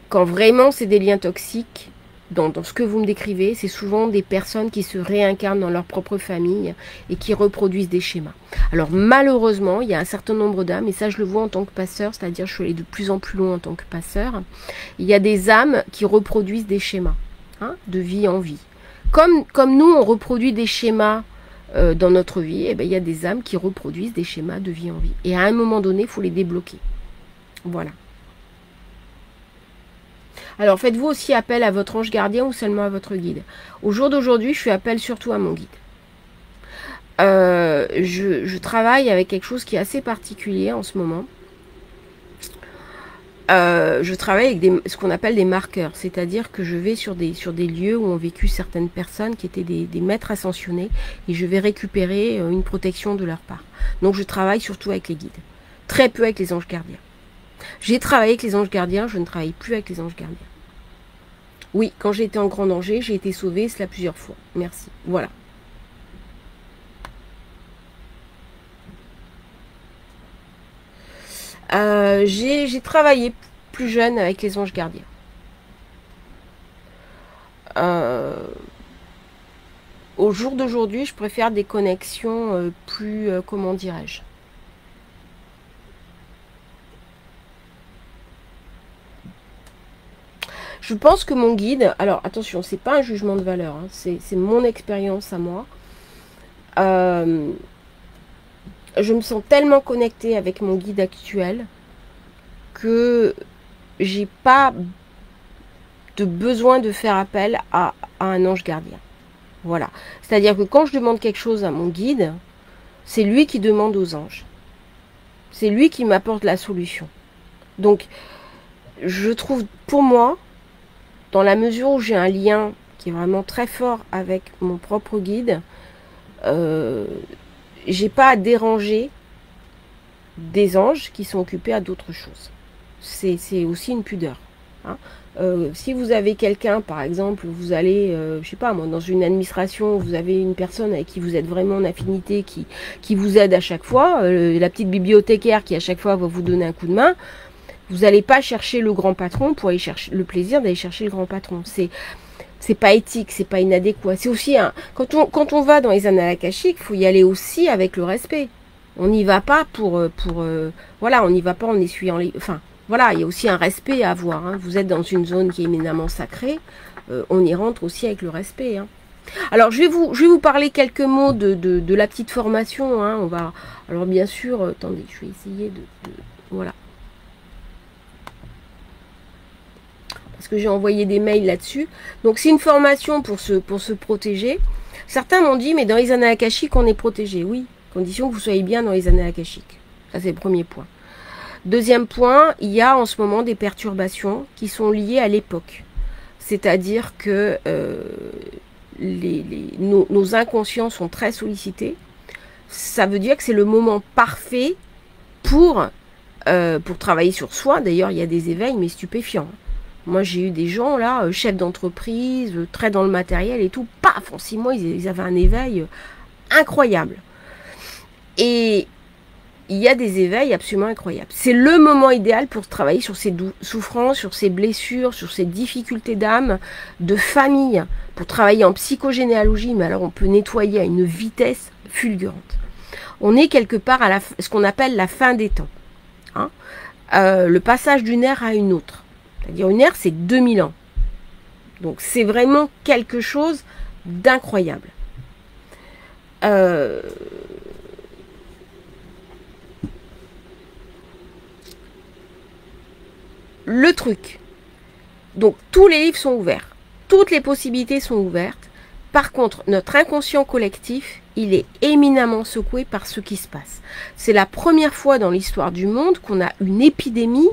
quand vraiment c'est des liens toxiques, dans ce que vous me décrivez, c'est souvent des personnes qui se réincarnent dans leur propre famille et qui reproduisent des schémas. Alors malheureusement, il y a un certain nombre d'âmes, et ça je le vois en tant que passeur, c'est-à-dire je suis allée de plus en plus loin en tant que passeur, il y a des âmes qui reproduisent des schémas, hein, de vie en vie. Comme nous, on reproduit des schémas dans notre vie, et bien, il y a des âmes qui reproduisent des schémas de vie en vie. Et à un moment donné, il faut les débloquer. Voilà. Alors, faites-vous aussi appel à votre ange gardien ou seulement à votre guide? Au jour d'aujourd'hui, je fais appel surtout à mon guide. Je travaille avec quelque chose qui est assez particulier en ce moment. Je travaille avec ce qu'on appelle des marqueurs, c'est-à-dire que je vais sur des lieux où ont vécu certaines personnes qui étaient des maîtres ascensionnés et je vais récupérer une protection de leur part. Donc, je travaille surtout avec les guides, très peu avec les anges gardiens. J'ai travaillé avec les anges gardiens, je ne travaille plus avec les anges gardiens. Oui, quand j'ai été en grand danger, j'ai été sauvée, cela plusieurs fois. Merci. Voilà. J'ai travaillé plus jeune avec les anges gardiens. Au jour d'aujourd'hui, je préfère des connexions plus, comment dirais-je, Je pense que mon guide, alors attention, c'est pas un jugement de valeur, hein, c'est mon expérience à moi. Je me sens tellement connectée avec mon guide actuel que j'ai pas de besoin de faire appel à un ange gardien. Voilà. C'est-à-dire que quand je demande quelque chose à mon guide, c'est lui qui demande aux anges. C'est lui qui m'apporte la solution. Donc, je trouve, pour moi, dans la mesure où j'ai un lien qui est vraiment très fort avec mon propre guide, j'ai pas à déranger des anges qui sont occupés à d'autres choses. C'est aussi une pudeur. Hein. Si vous avez quelqu'un, par exemple, vous allez, je sais pas moi, dans une administration, vous avez une personne avec qui vous êtes vraiment en affinité, qui vous aide à chaque fois, la petite bibliothécaire qui à chaque fois va vous donner un coup de main, vous n'allez pas chercher le grand patron pour aller chercher le plaisir d'aller chercher le grand patron. C'est pas éthique, c'est pas inadéquat. C'est aussi quand on va dans les annales akashiques, il faut y aller aussi avec le respect. On n'y va pas voilà, on n'y va pas en essuyant les, enfin. Voilà, il y a aussi un respect à avoir. Hein. Vous êtes dans une zone qui est éminemment sacrée. On y rentre aussi avec le respect. Hein. Alors, je vais vous parler quelques mots de la petite formation. Hein. Alors, bien sûr, attendez, je vais essayer voilà. Parce que j'ai envoyé des mails là-dessus. Donc, c'est une formation pour se protéger. Certains m'ont dit, mais dans les annales akashiques, on est protégé. Oui, condition que vous soyez bien dans les annales akashiques. Ça, c'est le premier point. Deuxième point, il y a en ce moment des perturbations qui sont liées à l'époque. C'est-à-dire que nos inconscients sont très sollicités. Ça veut dire que c'est le moment parfait pour travailler sur soi. D'ailleurs, il y a des éveils, mais stupéfiants. Moi, j'ai eu des gens, là, chefs d'entreprise, très dans le matériel et tout. Paf, en 6 mois, ils avaient un éveil incroyable. Et il y a des éveils absolument incroyables. C'est le moment idéal pour travailler sur ces souffrances, sur ces blessures, sur ces difficultés d'âme, de famille, pour travailler en psychogénéalogie, mais alors on peut nettoyer à une vitesse fulgurante. On est quelque part à ce qu'on appelle la fin des temps. Hein. Le passage d'une ère à une autre. C'est-à-dire une ère, c'est 2000 ans. Donc c'est vraiment quelque chose d'incroyable. Le truc. Donc, tous les livres sont ouverts. Toutes les possibilités sont ouvertes. Par contre, notre inconscient collectif, il est éminemment secoué par ce qui se passe. C'est la première fois dans l'histoire du monde qu'on a une épidémie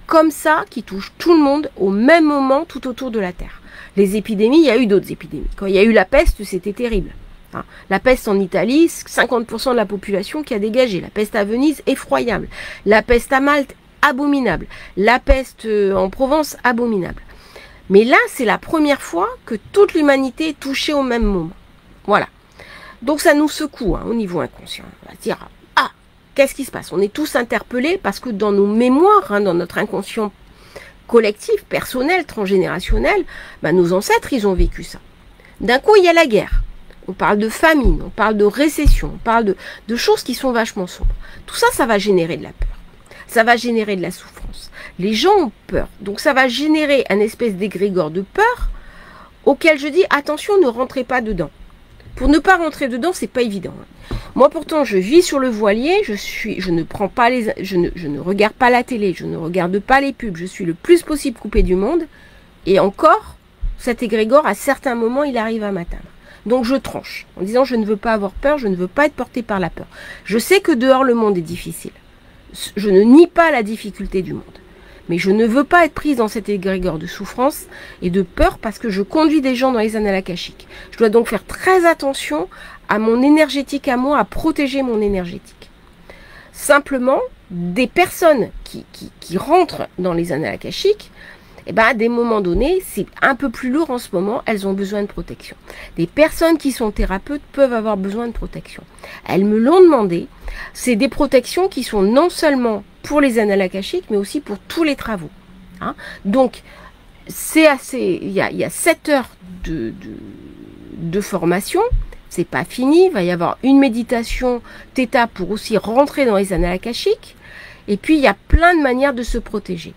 comme ça qui touche tout le monde au même moment tout autour de la Terre. Les épidémies, il y a eu d'autres épidémies. Quand il y a eu la peste, c'était terrible. Hein. La peste en Italie, 50% de la population qui a dégagé. La peste à Venise, effroyable. La peste à Malte, abominable. La peste en Provence, abominable. Mais là, c'est la première fois que toute l'humanité est touchée au même moment. Voilà. Donc ça nous secoue hein, au niveau inconscient. On va se dire, ah, qu'est-ce qui se passe? On est tous interpellés parce que dans nos mémoires, hein, dans notre inconscient collectif, personnel, transgénérationnel, bah, nos ancêtres, ils ont vécu ça. D'un coup, il y a la guerre. On parle de famine, on parle de récession, on parle de choses qui sont vachement sombres. Tout ça, ça va générer de la peur. Ça va générer de la souffrance. Les gens ont peur. Donc ça va générer un espèce d'égrégore de peur auquel je dis attention, ne rentrez pas dedans. Pour ne pas rentrer dedans, c'est pas évident. Moi pourtant, je vis sur le voilier, je ne regarde pas la télé, je ne regarde pas les pubs, je suis le plus possible coupé du monde. Et encore, cet égrégore, à certains moments, il arrive à m'atteindre. Donc je tranche en disant je ne veux pas avoir peur, je ne veux pas être porté par la peur. Je sais que dehors le monde est difficile. Je ne nie pas la difficulté du monde. Mais je ne veux pas être prise dans cet égrégore de souffrance et de peur parce que je conduis des gens dans les annales akashiques. Je dois donc faire très attention à mon énergétique à moi, à protéger mon énergétique. Simplement, des personnes qui rentrent dans les annales akashiques, eh ben, à des moments donnés, c'est un peu plus lourd en ce moment, elles ont besoin de protection. Des personnes qui sont thérapeutes peuvent avoir besoin de protection. Elles me l'ont demandé. C'est des protections qui sont non seulement pour les annales akashiques, mais aussi pour tous les travaux. Hein. Donc, c'est assez. Il y a 7 heures de formation. C'est pas fini. Il va y avoir une méditation theta pour aussi rentrer dans les annales akashiques. Et puis, il y a plein de manières de se protéger.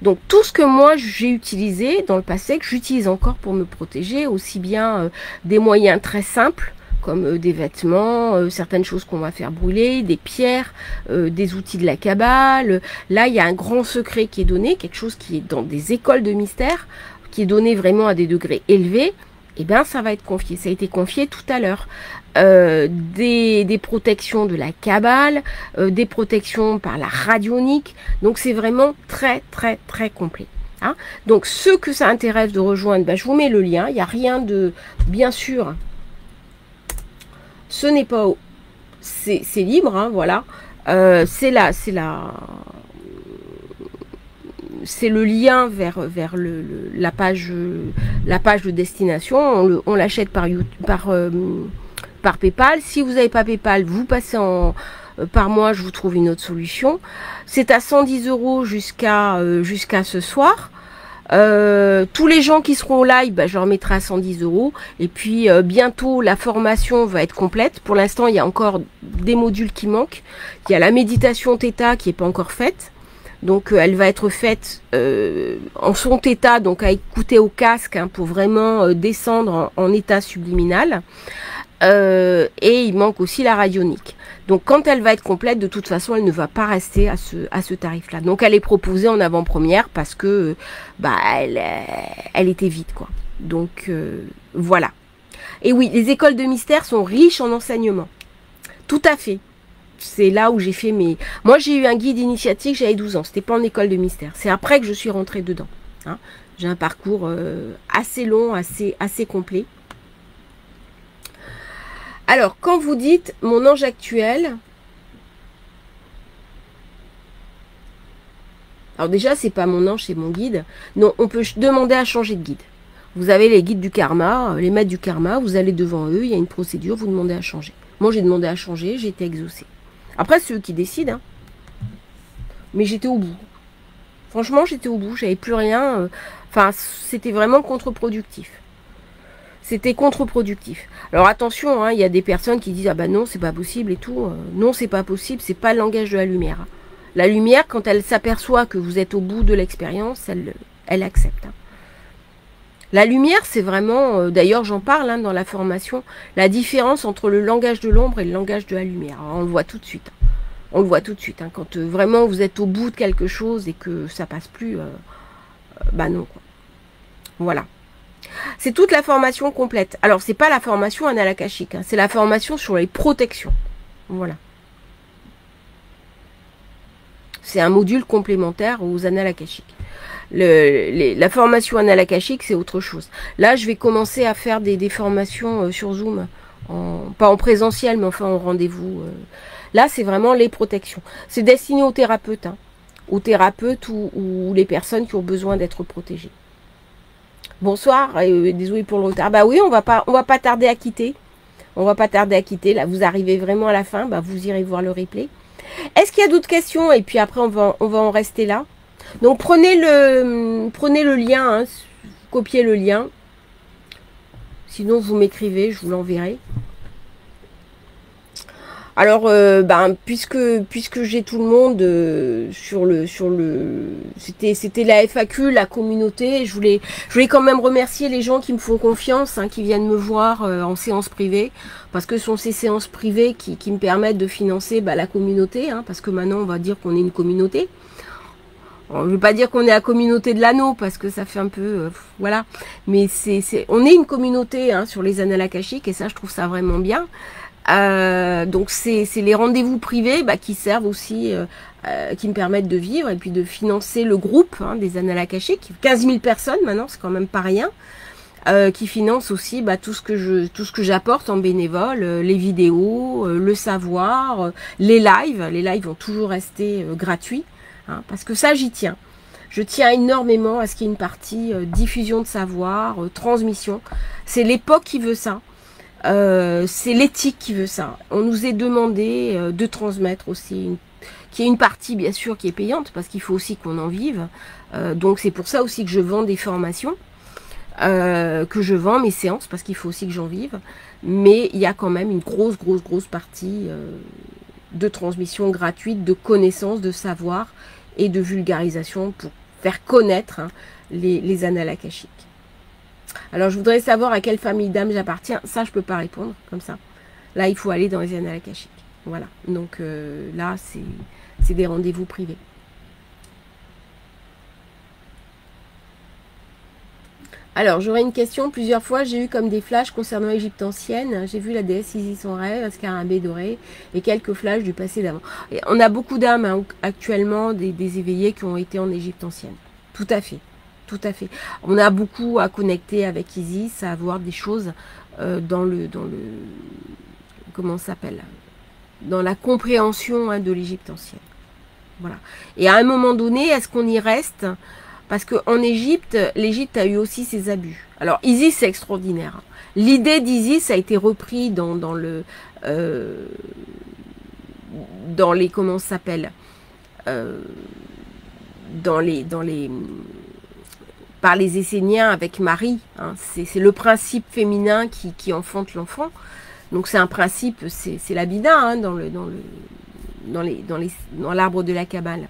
Donc tout ce que moi j'ai utilisé dans le passé, que j'utilise encore pour me protéger, aussi bien des moyens très simples, comme des vêtements, certaines choses qu'on va faire brûler, des pierres, des outils de la Kabbale. Là, il y a un grand secret qui est donné, quelque chose qui est dans des écoles de mystère, qui est donné vraiment à des degrés élevés. Eh bien, ça va être confié. Ça a été confié tout à l'heure. Des protections de la Kabbale, des protections par la radionique. Donc, c'est vraiment très, très, très complet. Hein. Donc, ceux que ça intéresse de rejoindre, je vous mets le lien. Il n'y a rien de... Bien sûr, ce n'est pas... C'est libre, hein, voilà. C'est le lien vers la page de destination. On l'achète par PayPal. Si vous n'avez pas PayPal, vous passez par moi, je vous trouve une autre solution. C'est à 110 € jusqu'à ce soir. Tous les gens qui seront au live, je leur mettrai à 110 €. Et puis bientôt la formation va être complète. Pour l'instant, il y a encore des modules qui manquent. Il y a la méditation Theta qui n'est pas encore faite. Donc elle va être faite en son Theta, donc à écouter au casque, hein, pour vraiment descendre en état subliminal. Et il manque aussi la radionique. Donc quand elle va être complète, de toute façon, elle ne va pas rester à ce tarif-là. Donc elle est proposée en avant-première parce que elle était vide, quoi. Donc voilà. Et oui, les écoles de mystère sont riches en enseignements. Tout à fait. C'est là où j'ai fait mes... Moi, j'ai eu un guide initiatique, j'avais 12 ans. C'était pas en école de mystère. C'est après que je suis rentrée dedans. Hein. J'ai un parcours assez long, assez complet. Alors, quand vous dites mon ange actuel... Alors déjà, c'est pas mon ange, c'est mon guide. Non, on peut demander à changer de guide. Vous avez les guides du karma, les maîtres du karma, vous allez devant eux, il y a une procédure, vous demandez à changer. Moi, j'ai demandé à changer, j'ai été exaucée. Après, c'est eux qui décident. Hein. Mais j'étais au bout. Franchement, j'étais au bout. J'avais plus rien. Enfin, c'était vraiment contre-productif. C'était contre-productif. Alors attention, hein, il y a des personnes qui disent « Ah ben non, c'est pas possible et tout. » Non, c'est pas possible. C'est pas le langage de la lumière. Hein. La lumière, quand elle s'aperçoit que vous êtes au bout de l'expérience, elle accepte. Hein. La lumière, c'est vraiment, d'ailleurs j'en parle hein, dans la formation, la différence entre le langage de l'ombre et le langage de la lumière. Alors, on le voit tout de suite. On le voit tout de suite. Hein, quand vraiment vous êtes au bout de quelque chose et que ça passe plus, non. Quoi. Voilà. C'est toute la formation complète. Alors, c'est pas la formation Annales Akashiques, hein, c'est la formation sur les protections. Voilà. C'est un module complémentaire aux Annales Akashiques. La formation Annales Akashiques, c'est autre chose. Là, je vais commencer à faire des formations sur Zoom. Pas en présentiel, mais enfin en rendez-vous. Là, c'est vraiment les protections. C'est destiné aux thérapeutes. Hein, aux thérapeutes ou les personnes qui ont besoin d'être protégées. Bonsoir, désolé pour le retard. Bah oui, on va pas tarder à quitter. On va pas tarder à quitter. Là, vous arrivez vraiment à la fin. Bah, vous irez voir le replay. Est-ce qu'il y a d'autres questions? Et puis après, on va en rester là. Donc prenez le lien, hein, copiez le lien. Sinon vous m'écrivez, je vous l'enverrai. Alors puisque j'ai tout le monde c'était la FAQ, la communauté, je voulais quand même remercier les gens qui me font confiance, hein, qui viennent me voir en séance privée, parce que ce sont ces séances privées qui me permettent de financer la communauté, hein, parce que maintenant on va dire qu'on est une communauté. Je ne veux pas dire qu'on est la communauté de l'anneau, parce que ça fait un peu... voilà. Mais on est une communauté hein, sur les Annales Akashiques, et ça, je trouve ça vraiment bien. Donc, c'est les rendez-vous privés qui servent aussi, qui me permettent de vivre, et puis de financer le groupe hein, des Annales Akashiques. 15 000 personnes, maintenant, c'est quand même pas rien. Qui finance aussi tout ce que j'apporte en bénévole, les vidéos, le savoir, les lives. Les lives vont toujours rester gratuits. Hein, parce que ça, j'y tiens. Je tiens énormément à ce qu'il y ait une partie diffusion de savoir, transmission. C'est l'époque qui veut ça. C'est l'éthique qui veut ça. On nous est demandé de transmettre aussi, qu'il y ait une partie, bien sûr, qui est payante, parce qu'il faut aussi qu'on en vive. Donc, c'est pour ça aussi que je vends des formations, que je vends mes séances, parce qu'il faut aussi que j'en vive. Mais il y a quand même une grosse partie de transmission gratuite, de connaissances, de savoir, et de vulgarisation pour faire connaître hein, les annales akashiques. Alors, je voudrais savoir à quelle famille d'âmes j'appartiens. Ça, je peux pas répondre comme ça. Là, il faut aller dans les annales akashiques. Voilà. Donc, là, c'est des rendez-vous privés. Alors, j'aurais une question. Plusieurs fois, j'ai eu comme des flashs concernant l'Égypte ancienne. J'ai vu la déesse Isis en rêve, un scarabée doré et quelques flashs du passé d'avant. On a beaucoup d'âmes hein, actuellement, des éveillés qui ont été en Égypte ancienne. Tout à fait. Tout à fait. On a beaucoup à connecter avec Isis, à avoir des choses dans le comment ça s'appelle, dans la compréhension hein, de l'Égypte ancienne. Voilà. Et à un moment donné, est-ce qu'on y reste? Parce qu'en Égypte, l'Égypte a eu aussi ses abus. Alors, Isis, c'est extraordinaire. L'idée d'Isis a été reprise dans les, comment ça s'appelle, par les Esséniens avec Marie. Hein. C'est le principe féminin qui enfante l'enfant. Donc, c'est un principe, c'est la Bida hein, dans l'arbre de la Kabbale.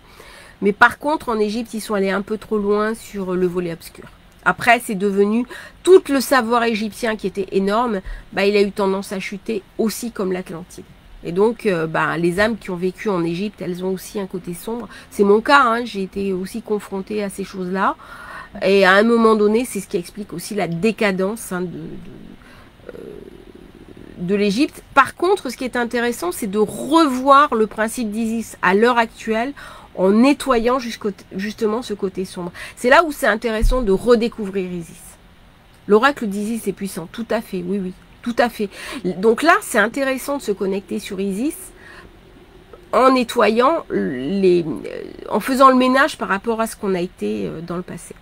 Mais par contre, en Égypte, ils sont allés un peu trop loin sur le volet obscur. Après, c'est devenu tout le savoir égyptien qui était énorme, bah, il a eu tendance à chuter aussi comme l'Atlantide. Et donc, bah, les âmes qui ont vécu en Égypte, elles ont aussi un côté sombre. C'est mon cas, hein, j'ai été aussi confrontée à ces choses-là. Et à un moment donné, c'est ce qui explique aussi la décadence hein, de l'Égypte. Par contre, ce qui est intéressant, c'est de revoir le principe d'Isis à l'heure actuelle, en nettoyant justement ce côté sombre. C'est là où c'est intéressant de redécouvrir Isis. L'oracle d'Isis est puissant, tout à fait, oui, oui, tout à fait. Donc là, c'est intéressant de se connecter sur Isis en nettoyant, en faisant le ménage par rapport à ce qu'on a été dans le passé.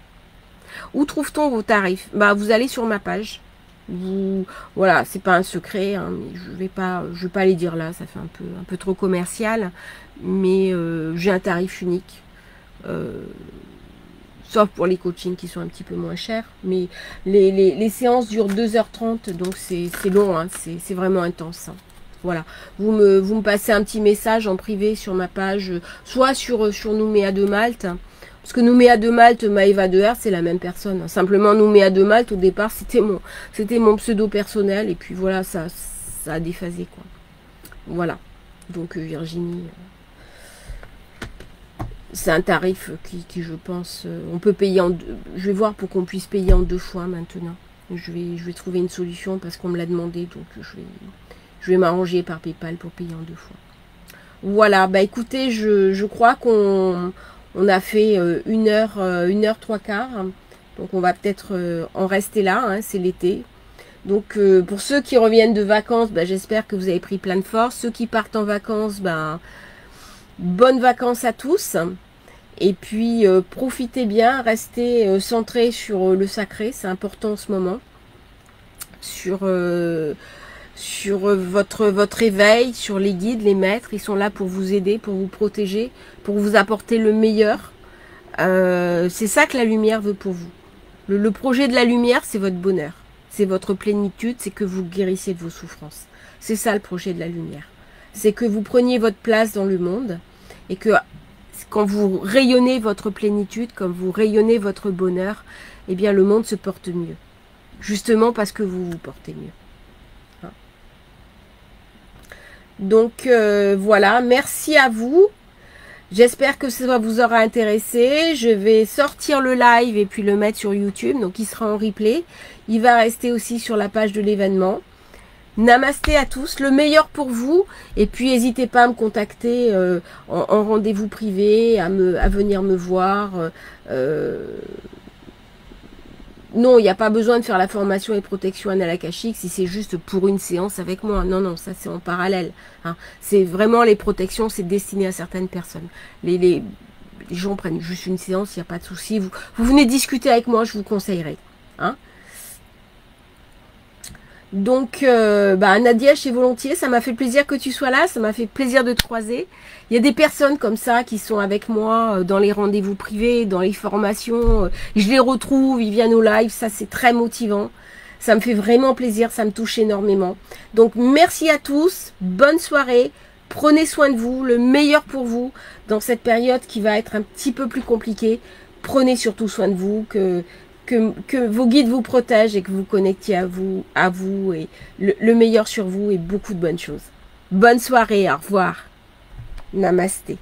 Où trouve-t-on vos tarifs? Bah, vous allez sur ma page. Voilà, c'est pas un secret, hein, mais je vais pas les dire là, ça fait un peu trop commercial, mais j'ai un tarif unique, sauf pour les coachings qui sont un petit peu moins chers, mais les séances durent 2h30, donc c'est long, hein, c'est vraiment intense. Hein. Voilà, vous me passez un petit message en privé sur ma page, soit sur Nouméa de Malte. Parce que Nouméa de Malte, Maëva de R, c'est la même personne. Simplement, Nouméa de Malte, au départ, c'était mon pseudo personnel. Et puis voilà, ça a déphasé, quoi. Voilà. Donc, Virginie, c'est un tarif qui, je pense, on peut payer en deux. Je vais voir pour qu'on puisse payer en 2 fois maintenant. Je vais trouver une solution parce qu'on me l'a demandé. Donc, je vais m'arranger par PayPal pour payer en 2 fois. Voilà. Bah, écoutez, je crois qu'on a fait 1 heure 3 quarts. Donc on va peut-être en rester là, hein, c'est l'été. Donc pour ceux qui reviennent de vacances, bah, j'espère que vous avez pris plein de force. Ceux qui partent en vacances, bah, bonnes vacances à tous. Et puis profitez bien, restez centrés sur le sacré, c'est important en ce moment. Sur votre éveil, sur les guides, les maîtres, ils sont là pour vous aider, pour vous protéger, pour vous apporter le meilleur. C'est ça que la lumière veut pour vous. Le projet de la lumière, c'est votre bonheur, c'est votre plénitude, c'est que vous guérissiez de vos souffrances. C'est ça le projet de la lumière. C'est que vous preniez votre place dans le monde et que quand vous rayonnez votre plénitude, quand vous rayonnez votre bonheur, eh bien le monde se porte mieux. Justement parce que vous vous portez mieux. Donc voilà, merci à vous. J'espère que ça vous aura intéressé. Je vais sortir le live et puis le mettre sur YouTube. Donc il sera en replay. Il va rester aussi sur la page de l'événement. Namasté à tous, le meilleur pour vous. Et puis n'hésitez pas à me contacter en rendez-vous privé, à venir me voir. Non, il n'y a pas besoin de faire la formation et protection annale akashique si c'est juste pour une séance avec moi. Non, non, ça c'est en parallèle. Hein. C'est vraiment les protections, c'est destiné à certaines personnes. Les gens prennent juste une séance, il n'y a pas de souci. Vous venez discuter avec moi, je vous conseillerais. Hein. Donc, Nadia, chez Volontiers, ça m'a fait plaisir que tu sois là, ça m'a fait plaisir de te croiser. Il y a des personnes comme ça qui sont avec moi dans les rendez-vous privés, dans les formations. Je les retrouve, ils viennent au live, ça c'est très motivant. Ça me fait vraiment plaisir, ça me touche énormément. Donc, merci à tous, bonne soirée, prenez soin de vous, le meilleur pour vous dans cette période qui va être un petit peu plus compliquée. prenez surtout soin de vous, que vos guides vous protègent et que vous connectiez à vous et le meilleur sur vous et beaucoup de bonnes choses. Bonne soirée, au revoir. Namasté.